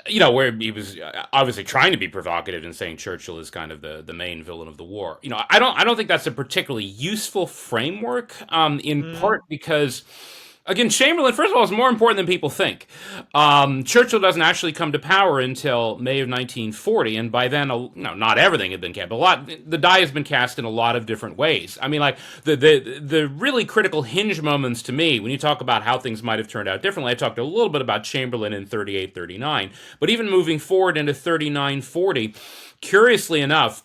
Where he was obviously trying to be provocative and saying Churchill is kind of the main villain of the war. I don't think that's a particularly useful framework, in part because, again, Chamberlain, first of all, is more important than people think. Churchill doesn't actually come to power until May of 1940, and by then, not everything had been cast, but the die has been cast in a lot of different ways. I mean, like, the really critical hinge moments to me, when you talk about how things might have turned out differently, I talked a little bit about Chamberlain in 38, 39, but even moving forward into 39, 40, curiously enough,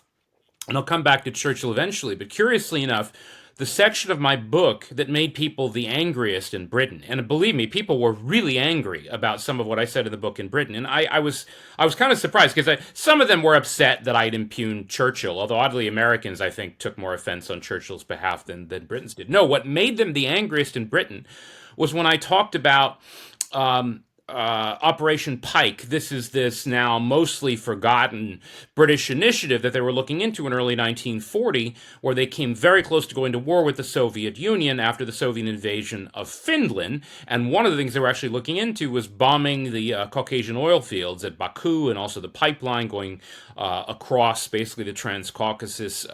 and I'll come back to Churchill eventually, but curiously enough, the section of my book that made people the angriest in Britain. And believe me, people were really angry about some of what I said in the book in Britain. And I was kind of surprised because some of them were upset that I'd impugned Churchill, although oddly Americans, I think, took more offense on Churchill's behalf than Britons did. No, what made them the angriest in Britain was when I talked about Operation Pike. This now mostly forgotten British initiative that they were looking into in early 1940, where they came very close to going to war with the Soviet Union after the Soviet invasion of Finland. And one of the things they were actually looking into was bombing the Caucasian oil fields at Baku, and also the pipeline going across basically the Transcaucasus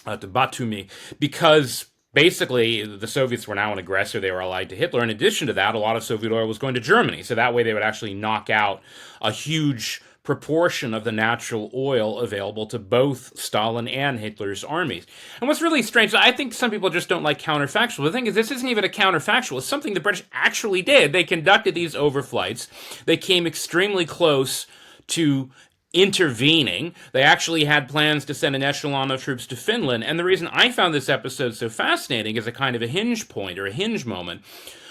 to Batumi, because basically, the Soviets were now an aggressor. They were allied to Hitler. In addition to that, a lot of Soviet oil was going to Germany. So that way they would actually knock out a huge proportion of the natural oil available to both Stalin and Hitler's armies. And what's really strange, I think some people just don't like counterfactual. The thing is, this isn't even a counterfactual. It's something the British actually did. They conducted these overflights. They came extremely close to intervening. They actually had plans to send an echelon of troops to Finland. And the reason I found this episode so fascinating as a kind of a hinge point or a hinge moment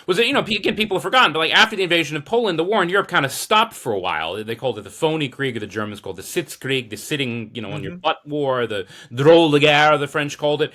was that, again, people have forgotten, but like after the invasion of Poland, the war in Europe kind of stopped for a while. They called it the phony Krieg, or the Germans called it the Sitzkrieg, the sitting, on your butt war, the drôle de guerre, the French called it.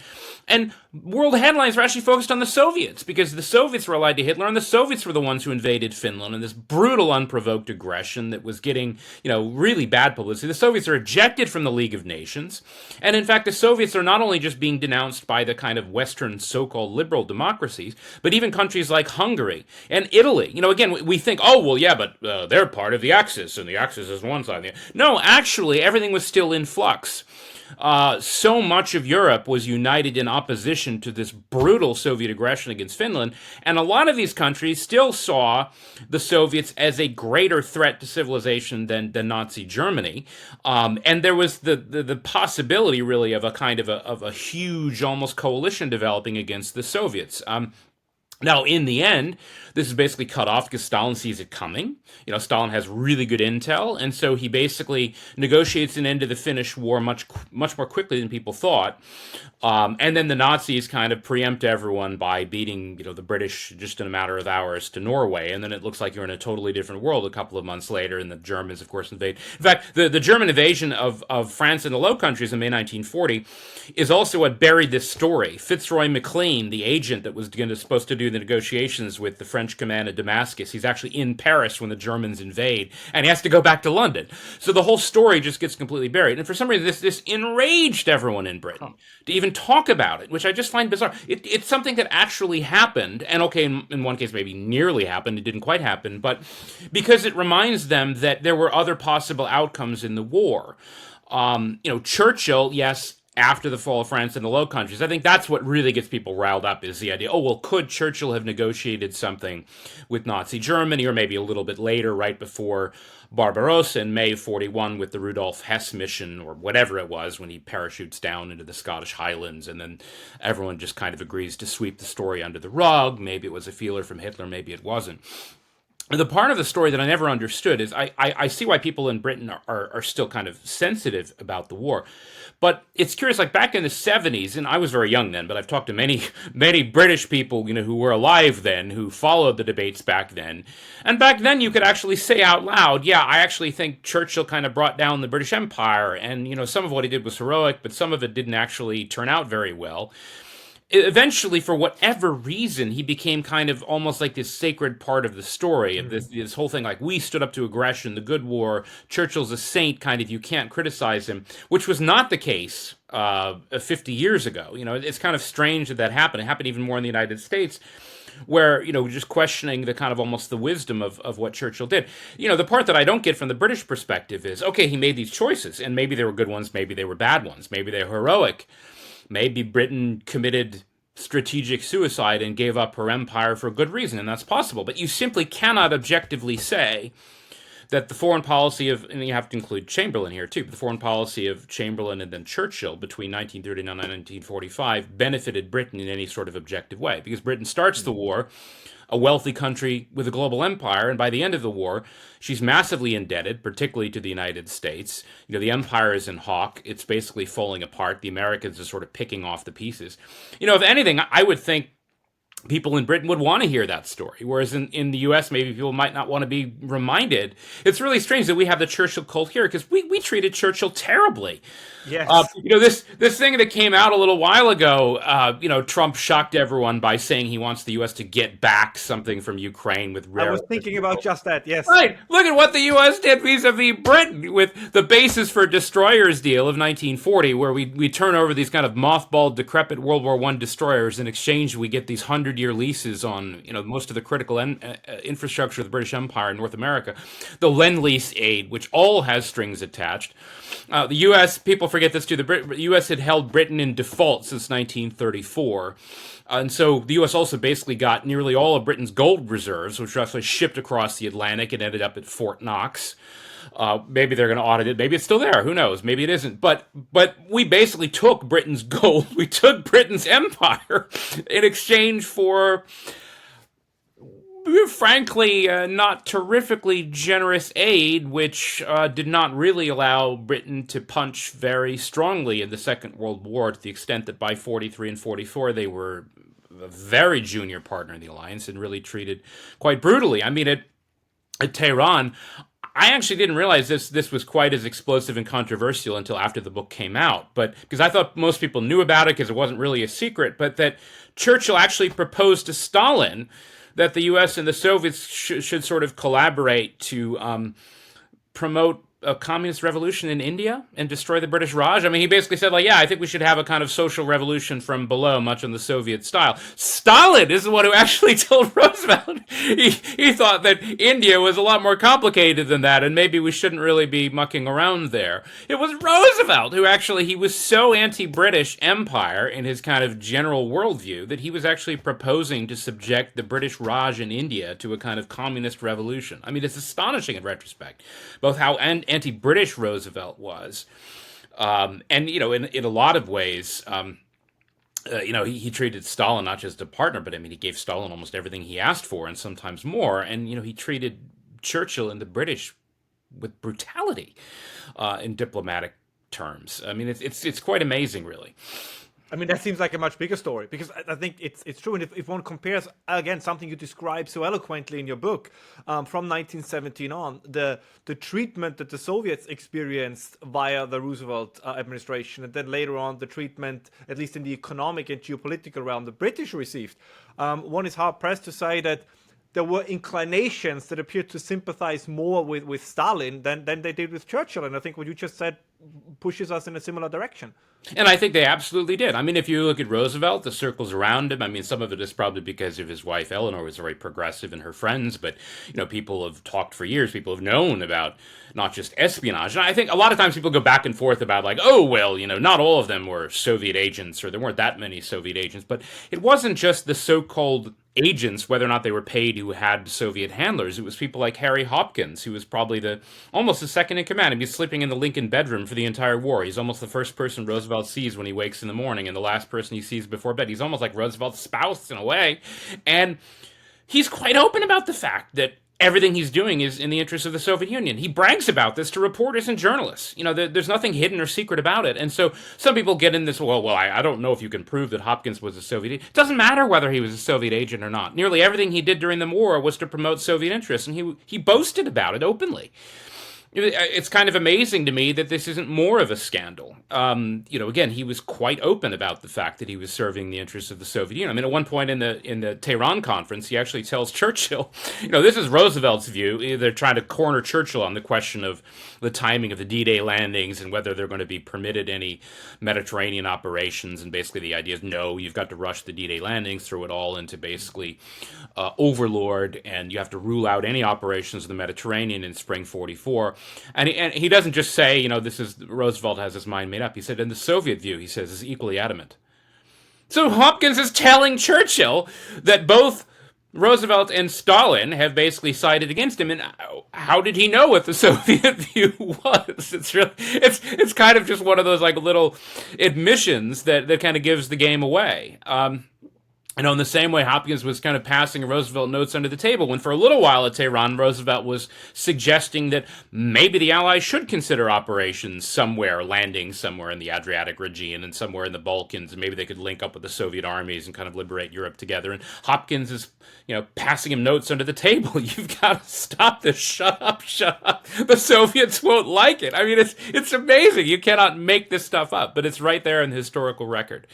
And world headlines were actually focused on the Soviets, because the Soviets were allied to Hitler, and the Soviets were the ones who invaded Finland, and this brutal, unprovoked aggression that was getting, really bad publicity. The Soviets are ejected from the League of Nations, and in fact, the Soviets are not only just being denounced by the kind of Western so-called liberal democracies, but even countries like Hungary and Italy. Again, we think, oh, well, yeah, but they're part of the Axis, and the Axis is one side. No, actually, everything was still in flux. So much of Europe was united in opposition to this brutal Soviet aggression against Finland, and a lot of these countries still saw the Soviets as a greater threat to civilization than Nazi Germany. And there was the possibility, really, of a kind of a huge, almost coalition developing against the Soviets. Now, in the end, this is basically cut off because Stalin sees it coming. Stalin has really good intel, and so he basically negotiates an end to the Finnish war much more quickly than people thought. And then the Nazis kind of preempt everyone by beating, the British just in a matter of hours to Norway, and then it looks like you're in a totally different world a couple of months later, and the Germans, of course, invade. In fact, the German invasion of France and the Low Countries in May 1940 is also what buried this story. Fitzroy MacLean, the agent that was supposed to do the negotiations with the French command at Damascus, he's actually in Paris when the Germans invade, and he has to go back to London. So the whole story just gets completely buried. And for some reason, this enraged everyone in Britain to even talk about it, which I just find bizarre. It's something that actually happened, and okay, in one case maybe nearly happened, it didn't quite happen, but because it reminds them that there were other possible outcomes in the war. Churchill, yes, after the fall of France in the Low Countries. I think that's what really gets people riled up, is the idea, could Churchill have negotiated something with Nazi Germany, or maybe a little bit later, right before Barbarossa in May of 41 with the Rudolf Hess mission, or whatever it was, when he parachutes down into the Scottish Highlands, and then everyone just kind of agrees to sweep the story under the rug. Maybe it was a feeler from Hitler, maybe it wasn't. The part of the story that I never understood is I see why people in Britain are still kind of sensitive about the war. But it's curious, like back in the 70s, and I was very young then, but I've talked to many British people, who were alive then, who followed the debates back then. And back then you could actually say out loud, yeah, I actually think Churchill kind of brought down the British Empire. And, some of what he did was heroic, but some of it didn't actually turn out very well. Eventually, for whatever reason, he became kind of almost like this sacred part of the story, of this whole thing, like, we stood up to aggression, the good war, Churchill's a saint, kind of, you can't criticize him, which was not the case 50 years ago. It's kind of strange that happened. It happened even more in the United States, where, just questioning the kind of almost the wisdom of what Churchill did. The part that I don't get from the British perspective is, okay, he made these choices, and maybe they were good ones, maybe they were bad ones, maybe they were heroic. Maybe Britain committed strategic suicide and gave up her empire for a good reason, and that's possible. But you simply cannot objectively say that the foreign policy of, and you have to include Chamberlain here too, but the foreign policy of Chamberlain and then Churchill between 1939 and 1945 benefited Britain in any sort of objective way, because Britain starts the war a wealthy country with a global empire, and by the end of the war, she's massively indebted, particularly to the United States. The empire is in hock. It's basically falling apart. The Americans are sort of picking off the pieces. If anything, I would think people in Britain would want to hear that story, whereas in the U.S., maybe people might not want to be reminded. It's really strange that we have the Churchill cult here, because we treated Churchill terribly. Yes. This thing that came out a little while ago, Trump shocked everyone by saying he wants the U.S. to get back something from Ukraine with rare. I was thinking about just that, yes. Right. Look at what the U.S. did vis-a-vis Britain with the basis for destroyers deal of 1940, where we turn over these kind of mothballed, decrepit World War I destroyers. In exchange, we get these 100-year leases on most of the critical infrastructure of the British Empire in North America. The Lend-Lease aid, which all has strings attached. The U.S., people forget this too, the U.S. had held Britain in default since 1934. And so the U.S. also basically got nearly all of Britain's gold reserves, which were actually shipped across the Atlantic and ended up at Fort Knox. Maybe they're going to audit it. Maybe it's still there. Who knows? Maybe it isn't. But we basically took Britain's gold. We took Britain's empire in exchange for, frankly, not terrifically generous aid, which did not really allow Britain to punch very strongly in the Second World War, to the extent that by 43 and 44 they were a very junior partner in the alliance and really treated quite brutally. I mean, at Tehran, I actually didn't realize this was quite as explosive and controversial until after the book came out, but because I thought most people knew about it because it wasn't really a secret, but that Churchill actually proposed to Stalin that the U.S. and the Soviets should sort of collaborate to promote a communist revolution in India and destroy the British Raj. I mean, he basically said, I think we should have a kind of social revolution from below, much in the Soviet style. Stalin is the one who actually told Roosevelt he thought that India was a lot more complicated than that, and maybe we shouldn't really be mucking around there. It was Roosevelt who he was so anti-British empire in his kind of general worldview that he was actually proposing to subject the British Raj in India to a kind of communist revolution. I mean, it's astonishing in retrospect, both how anti-British Roosevelt was, and in a lot of ways, he treated Stalin not just as a partner, but I mean he gave Stalin almost everything he asked for and sometimes more, and he treated Churchill and the British with brutality in diplomatic terms. I mean it's quite amazing, really. I mean, that seems like a much bigger story, because I think it's true. And if one compares, again, something you describe so eloquently in your book, from 1917 on, the treatment that the Soviets experienced via the Roosevelt administration, and then later on the treatment, at least in the economic and geopolitical realm, the British received, one is hard-pressed to say that there were inclinations that appeared to sympathize more with Stalin than they did with Churchill. And I think what you just said pushes us in a similar direction. And I think they absolutely did. I mean, if you look at Roosevelt, the circles around him, I mean, some of it is probably because of his wife, Eleanor, was very progressive and her friends. But, people have talked for years. People have known about not just espionage. And I think a lot of times people go back and forth about not all of them were Soviet agents, or there weren't that many Soviet agents. But it wasn't just the so-called agents, whether or not they were paid, who had Soviet handlers. It was people like Harry Hopkins, who was probably almost the second in command. He'd be sleeping in the Lincoln bedroom for the entire war. He's almost the first person Roosevelt sees when he wakes in the morning, and the last person he sees before bed. He's almost like Roosevelt's spouse in a way. And he's quite open about the fact that everything he's doing is in the interest of the Soviet Union. He brags about this to reporters and journalists. There's nothing hidden or secret about it. And so some people get in this, I don't know if you can prove that Hopkins was a Soviet agent. It doesn't matter whether he was a Soviet agent or not. Nearly everything he did during the war was to promote Soviet interests, and he boasted about it openly. It's kind of amazing to me that this isn't more of a scandal. Again, he was quite open about the fact that he was serving the interests of the Soviet Union. I mean, at one point in the Tehran conference, he actually tells Churchill, this is Roosevelt's view. They're trying to corner Churchill on the question of the timing of the D-Day landings and whether they're going to be permitted any Mediterranean operations. And basically the idea is, no, you've got to rush the D-Day landings, throw it all into basically Overlord, and you have to rule out any operations in the Mediterranean in spring 44. And he doesn't just say, Roosevelt has his mind made up. He said, in the Soviet view, he says, is equally adamant. So Hopkins is telling Churchill that both Roosevelt and Stalin have basically sided against him, and how did he know what the Soviet view was? It's kind of just one of those like little admissions that kind of gives the game away. In the same way, Hopkins was kind of passing Roosevelt notes under the table when for a little while at Tehran, Roosevelt was suggesting that maybe the Allies should consider operations somewhere, landing somewhere in the Adriatic region and somewhere in the Balkans, and maybe they could link up with the Soviet armies and kind of liberate Europe together. And Hopkins is, passing him notes under the table. You've got to stop this. Shut up, shut up. The Soviets won't like it. I mean, it's amazing. You cannot make this stuff up, but it's right there in the historical record.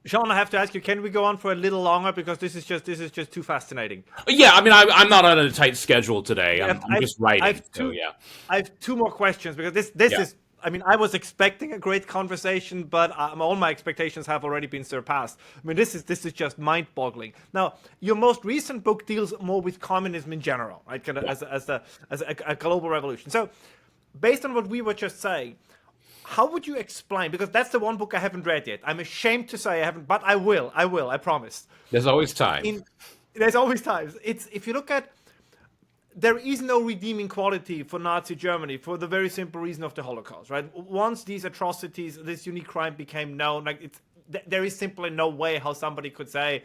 Sean, I have to ask you, can we go on for a little longer, because this is just too fascinating? Yeah, I mean, I'm not on a tight schedule today. I'm just writing. I have two more questions, because this is. I mean, I was expecting a great conversation, but all my expectations have already been surpassed. I mean, this is just mind-boggling. Now, your most recent book deals more with communism in general, right? Kind of as a global revolution. So, based on what we were just saying, how would you explain, because that's the one book I haven't read yet. I'm ashamed to say I haven't, but I will, I promise. There's always time. There's always time. If you look at, there is no redeeming quality for Nazi Germany for the very simple reason of the Holocaust, right? Once these atrocities, this unique crime became known, there is simply no way how somebody could say,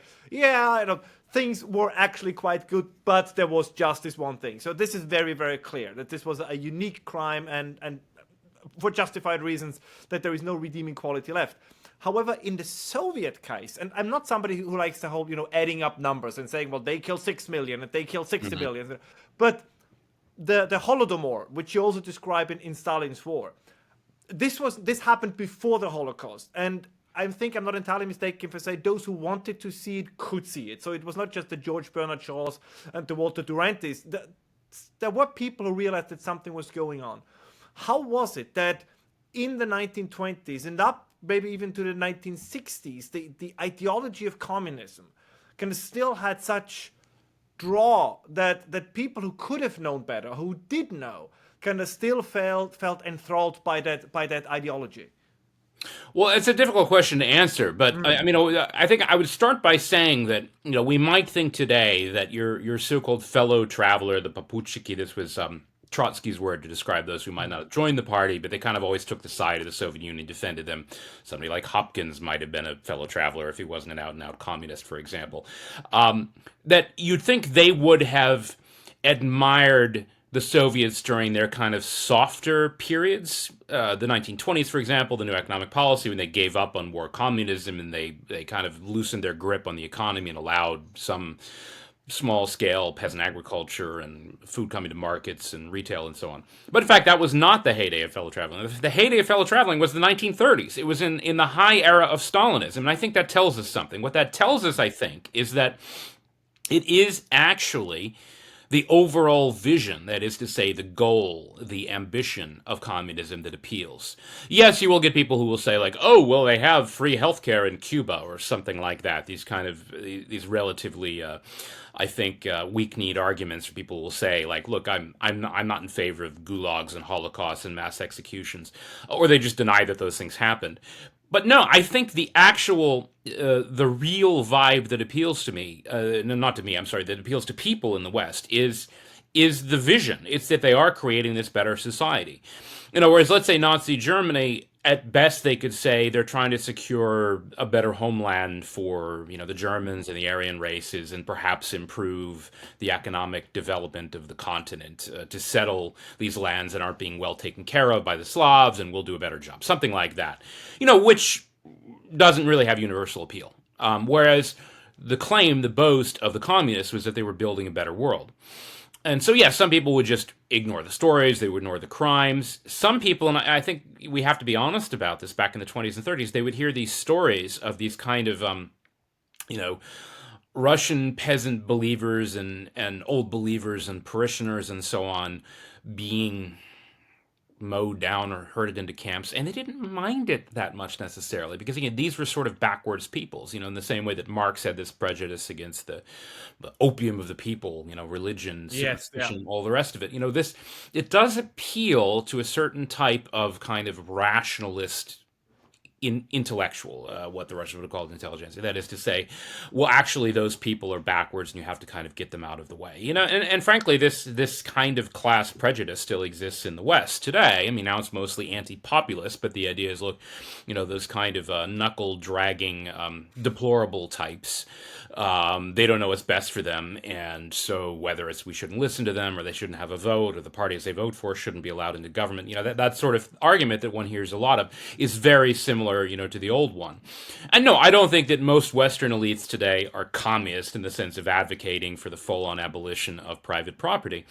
things were actually quite good, but there was just this one thing. So this is very, very clear that this was a unique crime and for justified reasons, that there is no redeeming quality left. However, in the Soviet case, and I'm not somebody who likes the whole, adding up numbers and saying, well, they killed 6 million and they killed 60 million. But the Holodomor, which you also describe in Stalin's war, this happened before the Holocaust. And I think I'm not entirely mistaken if I say those who wanted to see it could see it. So it was not just the George Bernard Shaws and the Walter Durantis. There were people who realized that something was going on. How was it that in the 1920s and up maybe even to the 1960s, the ideology of communism kind of still had such draw that people who could have known better, who did know, kind of still felt enthralled by that ideology? Well, it's a difficult question to answer, but I think I would start by saying that we might think today that your so-called fellow traveler, the попутчики, this was Trotsky's word to describe those who might not have joined the party, but they kind of always took the side of the Soviet Union, defended them. Somebody like Hopkins might have been a fellow traveler if he wasn't an out-and-out communist, for example. That you'd think they would have admired the Soviets during their kind of softer periods, the 1920s, for example, the new economic policy, when they gave up on war communism and they kind of loosened their grip on the economy and allowed some small-scale peasant agriculture and food coming to markets and retail and so on. But in fact, that was not the heyday of fellow traveling. The heyday of fellow traveling was the 1930s. It was in the high era of Stalinism, and I think that tells us something. What that tells us, I think, is that it is actually the overall vision, that is to say, the goal, the ambition of communism that appeals. Yes, you will get people who will say, like, oh, well, they have free healthcare in Cuba or something like that. These relatively, I think, weak-kneed arguments. People will say, like, look, I'm not in favor of gulags and holocausts and mass executions, or they just deny that those things happened. But no, I think the actual, the real vibe that appeals to me, not to me, I'm sorry, that appeals to people in the West is the vision. It's that they are creating this better society. Whereas let's say Nazi Germany, at best they could say they're trying to secure a better homeland for, the Germans and the Aryan races and perhaps improve the economic development of the continent to settle these lands that aren't being well taken care of by the Slavs, and we'll do a better job. Something like that, which doesn't really have universal appeal. Whereas the claim, the boast of the communists was that they were building a better world. And so, yeah, some people would just ignore the stories, they would ignore the crimes. Some people, and I think we have to be honest about this, back in the 20s and 30s, they would hear these stories of these kind of, Russian peasant believers and old believers and parishioners and so on being mowed down or herded into camps, and they didn't mind it that much necessarily, because again, these were sort of backwards peoples, in the same way that Marx had this prejudice against the opium of the people, religion, superstition, all the rest of it. It does appeal to a certain type of kind of rationalist intellectual, what the Russians would have called intelligentsia. That is to say, well, actually, those people are backwards, and you have to kind of get them out of the way. And frankly, this kind of class prejudice still exists in the West today. I mean, now it's mostly anti-populist, but the idea is, look, those kind of knuckle-dragging, deplorable types, they don't know what's best for them, and so whether it's we shouldn't listen to them, or they shouldn't have a vote, or the parties they vote for shouldn't be allowed into government, that sort of argument that one hears a lot of is very similar, to the old one. And no, I don't think that most Western elites today are communist in the sense of advocating for the full-on abolition of private property.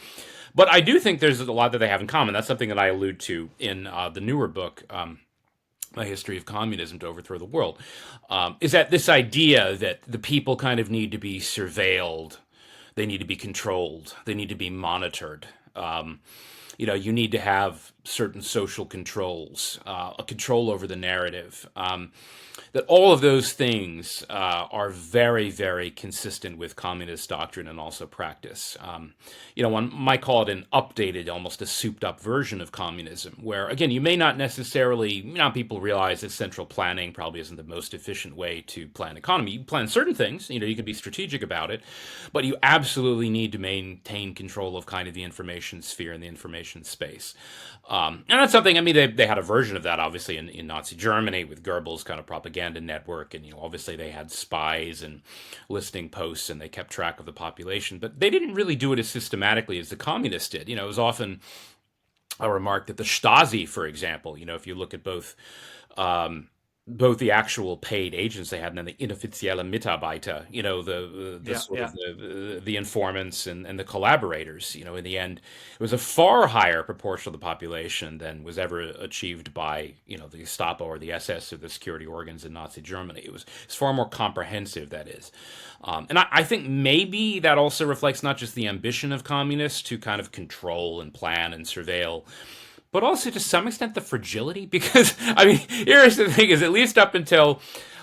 But I do think there's a lot that they have in common. That's something that I allude to in the newer book, A History of Communism to Overthrow the World, is that this idea that the people kind of need to be surveilled, they need to be controlled, they need to be monitored. You need to have certain social controls, a control over the narrative. That all of those things are very, very consistent with communist doctrine and also practice. One might call it an updated, almost a souped-up version of communism, where, again, you may not necessarily, people realize that central planning probably isn't the most efficient way to plan economy. You plan certain things, you can be strategic about it, but you absolutely need to maintain control of kind of the information sphere and the information space. And that's something, they had a version of that, obviously, in Nazi Germany with Goebbels' kind of propaganda network, and, obviously they had spies and listening posts, and they kept track of the population, but they didn't really do it as systematically as the communists did. It was often a remark that the Stasi, for example, if you look at both the actual paid agents they had and then the inoffizielle Mitarbeiter, the informants and the collaborators, in the end, it was a far higher proportion of the population than was ever achieved by, the Gestapo or the SS or the security organs in Nazi Germany. It's far more comprehensive, that is. And I think maybe that also reflects not just the ambition of communists to kind of control and plan and surveil, but also to some extent the fragility, because, here's the thing, is at least up until,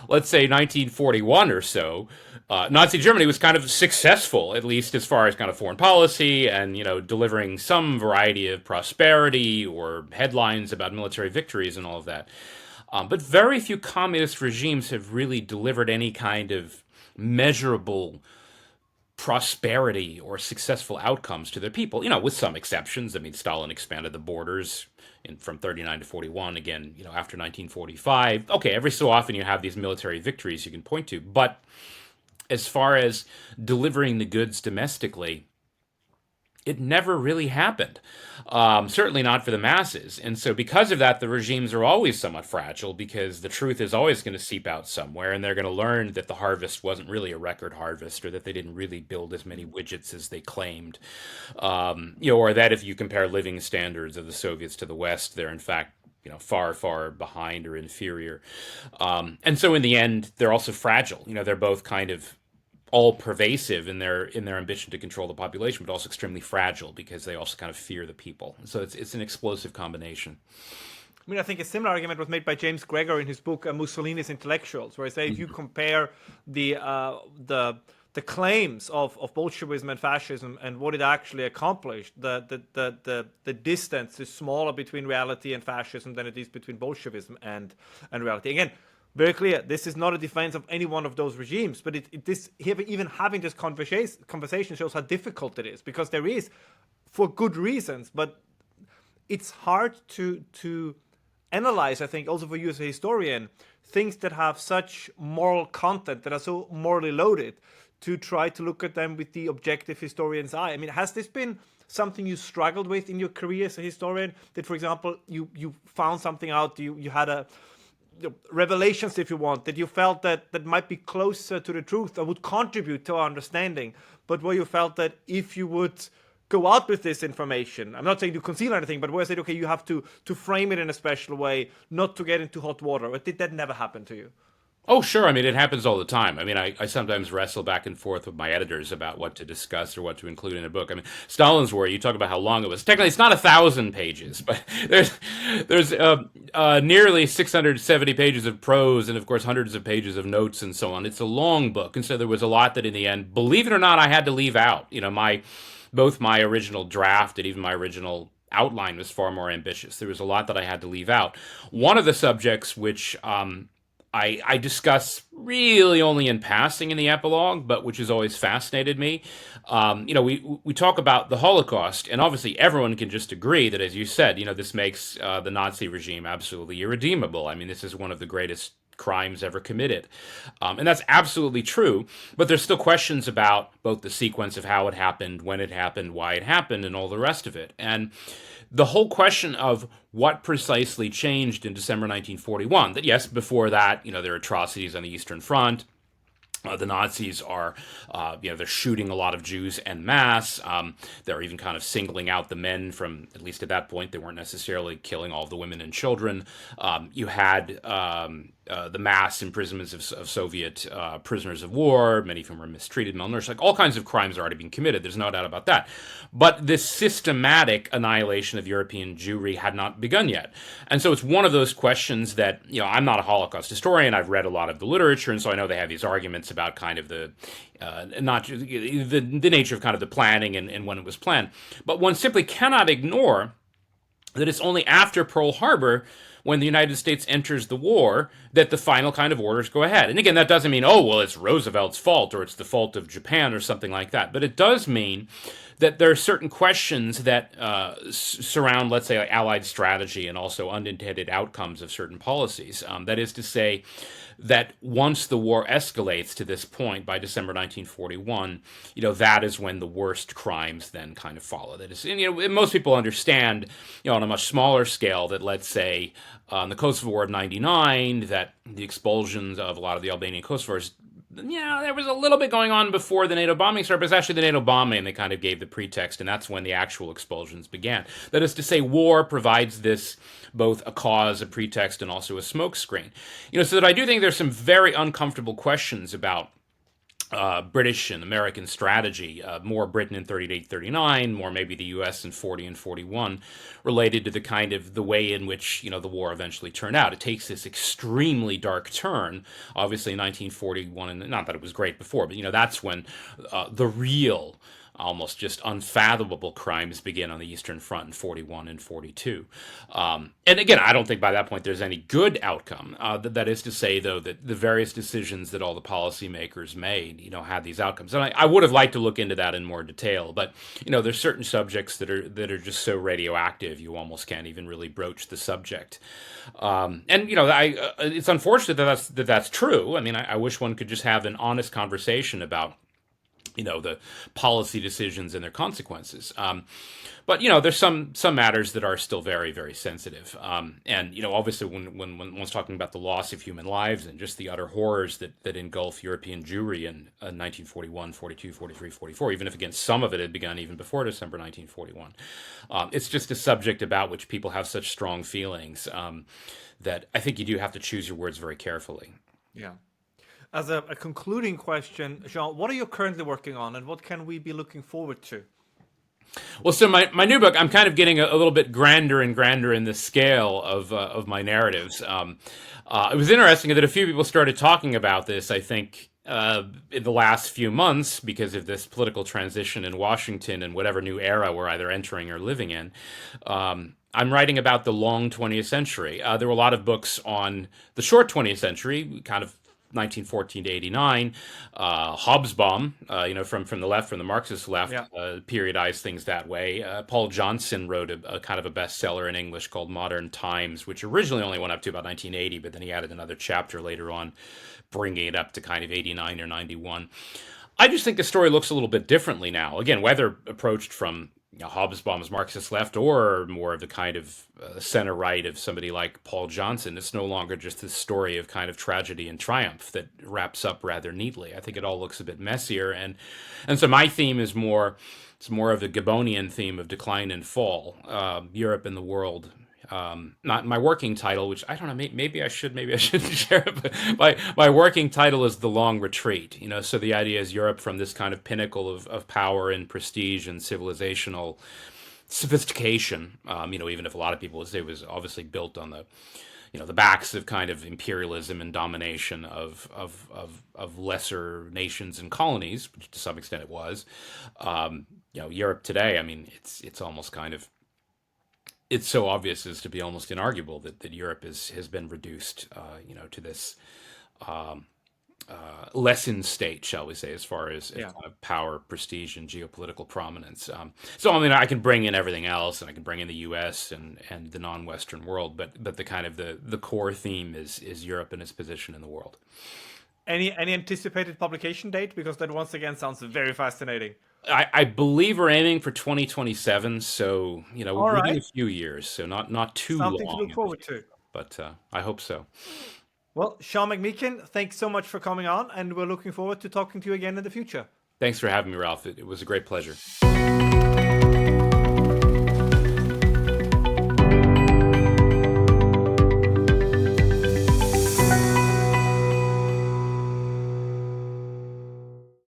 let's say, 1941 or so, Nazi Germany was kind of successful, at least as far as kind of foreign policy and, delivering some variety of prosperity or headlines about military victories and all of that. But very few communist regimes have really delivered any kind of measurable prosperity or successful outcomes to their people, with some exceptions. Stalin expanded the borders from 39 to 41, again, after 1945. Okay, every so often you have these military victories you can point to, but as far as delivering the goods domestically, it never really happened. Certainly not for the masses. And so because of that, the regimes are always somewhat fragile, because the truth is always going to seep out somewhere, and they're going to learn that the harvest wasn't really a record harvest, or that they didn't really build as many widgets as they claimed. Or that if you compare living standards of the Soviets to the West, they're in fact far, far behind or inferior. And so in the end, they're also fragile. They're both kind of all pervasive in their ambition to control the population, but also extremely fragile because they also kind of fear the people. So it's an explosive combination. I think a similar argument was made by James Gregor in his book Mussolini's Intellectuals, where he says if you compare the claims of Bolshevism and fascism and what it actually accomplished, the distance is smaller between reality and fascism than it is between Bolshevism and reality. Again, very clear, this is not a defense of any one of those regimes, but even having this conversation shows how difficult it is, because there is, for good reasons, but it's hard to analyze, I think, also for you as a historian, things that have such moral content, that are so morally loaded, to try to look at them with the objective historian's eye. Has this been something you struggled with in your career as a historian? That, for example, you found something out, you had revelations, if you want, that you felt that might be closer to the truth or would contribute to our understanding, but where you felt that if you would go out with this information, I'm not saying to conceal anything, but where I said, okay, you have to frame it in a special way, not to get into hot water. Or did that never happen to you? Oh, sure. It happens all the time. I sometimes wrestle back and forth with my editors about what to discuss or what to include in a book. Stalin's War, you talk about how long it was. Technically, it's not 1,000 pages, but there's nearly 670 pages of prose and, of course, hundreds of pages of notes and so on. It's a long book, and so there was a lot that, in the end, believe it or not, I had to leave out. Both my original draft and even my original outline was far more ambitious. There was a lot that I had to leave out. One of the subjects which I discuss really only in passing in the epilogue, but which has always fascinated me. We talk about the Holocaust, and obviously everyone can just agree that, as you said, this makes the Nazi regime absolutely irredeemable. I mean, this is one of the greatest crimes ever committed. And that's absolutely true, but there's still questions about both the sequence of how it happened, when it happened, why it happened, and all the rest of it. And the whole question of what precisely changed in December 1941, that yes, before that, there are atrocities on the Eastern Front. The Nazis are, they're shooting a lot of Jews en masse. They're even kind of singling out the men from, at least at that point, they weren't necessarily killing all of the women and children. You had the mass imprisonments of Soviet prisoners of war, many of whom were mistreated, malnourished, like all kinds of crimes are already being committed. There's no doubt about that. But this systematic annihilation of European Jewry had not begun yet. And so it's one of those questions that, I'm not a Holocaust historian. I've read a lot of the literature, and so I know they have these arguments about kind of the nature of kind of the planning and when it was planned. But one simply cannot ignore that it's only after Pearl Harbor, when the United States enters the war, that the final kind of orders go ahead. And again, that doesn't mean, it's Roosevelt's fault or it's the fault of Japan or something like that. But it does mean that there are certain questions that surround, let's say, Allied strategy and also unintended outcomes of certain policies. That is to say, that once the war escalates to this point by December 1941, that is when the worst crimes then kind of follow. That is, and most people understand, on a much smaller scale, that let's say the Kosovo War of '99, that the expulsions of a lot of the Albanian Kosovars, there was a little bit going on before the NATO bombing started, but it's actually the NATO bombing that kind of gave the pretext, and that's when the actual expulsions began. That is to say, war provides this both a cause, a pretext, and also a smokescreen. So that I do think there's some very uncomfortable questions about British and American strategy, more Britain in 38-39, more maybe the U.S. in 40 and 41, related to the kind of the way in which, the war eventually turned out. It takes this extremely dark turn, obviously in 1941, and not that it was great before, but, that's when the real almost just unfathomable crimes begin on the Eastern Front in 41 and 42. And again, I don't think by that point there's any good outcome. That is to say, though, that the various decisions that all the policymakers made, had these outcomes. And I would have liked to look into that in more detail, but, there's certain subjects that are just so radioactive you almost can't even really broach the subject. It's unfortunate that that's true. I mean, I wish one could just have an honest conversation about the policy decisions and their consequences. But, there's some matters that are still very, very sensitive. And, obviously when one's talking about the loss of human lives and just the utter horrors that engulf European Jewry in 1941, 42, 43, 44, even if, again, some of it had begun even before December 1941. It's just a subject about which people have such strong feelings that I think you do have to choose your words very carefully. Yeah. As a concluding question, Jean, what are you currently working on, and what can we be looking forward to? Well, so my new book, I'm kind of getting a little bit grander and grander in the scale of my narratives. It was interesting that a few people started talking about this, I think, in the last few months because of this political transition in Washington and whatever new era we're either entering or living in. I'm writing about the long 20th century. There were a lot of books on the short 20th century, kind of 1914 to 89, Hobsbawm, from the left, from the Marxist left, periodized things that way. Paul Johnson wrote a kind of a bestseller in English called Modern Times, which originally only went up to about 1980, but then he added another chapter later on, bringing it up to kind of 89 or 91. I just think the story looks a little bit differently now. Again, whether approached from Hobsbawm's Marxist left or more of the kind of center right of somebody like Paul Johnson, it's no longer just this story of kind of tragedy and triumph that wraps up rather neatly. I think it all looks a bit messier, and so my theme is more of the Gibbonian theme of decline and fall, Europe and the world. Not my working title, which I don't know, maybe I shouldn't share it, but my working title is The Long Retreat. So the idea is Europe from this kind of pinnacle of power and prestige and civilizational sophistication, even if a lot of people would say it was obviously built on the backs of kind of imperialism and domination of lesser nations and colonies, which to some extent it was. Europe today, I mean, it's almost kind of it's so obvious as to be almost inarguable that Europe has been reduced, to this lessened state, shall we say, as far as Yeah. kind of power, prestige, and geopolitical prominence. So I mean, I can bring in everything else, and I can bring in the U.S. and the non-Western world, but the kind of the core theme is Europe and its position in the world. Any anticipated publication date? Because that once again sounds very fascinating. I believe we're aiming for 2027, so All within right. a few years, so not too Something to long look in the forward future, to. but I hope so. Well, Sean McMeekin, thanks so much for coming on, and we're looking forward to talking to you again in the future. Thanks for having me, Ralph. It was a great pleasure.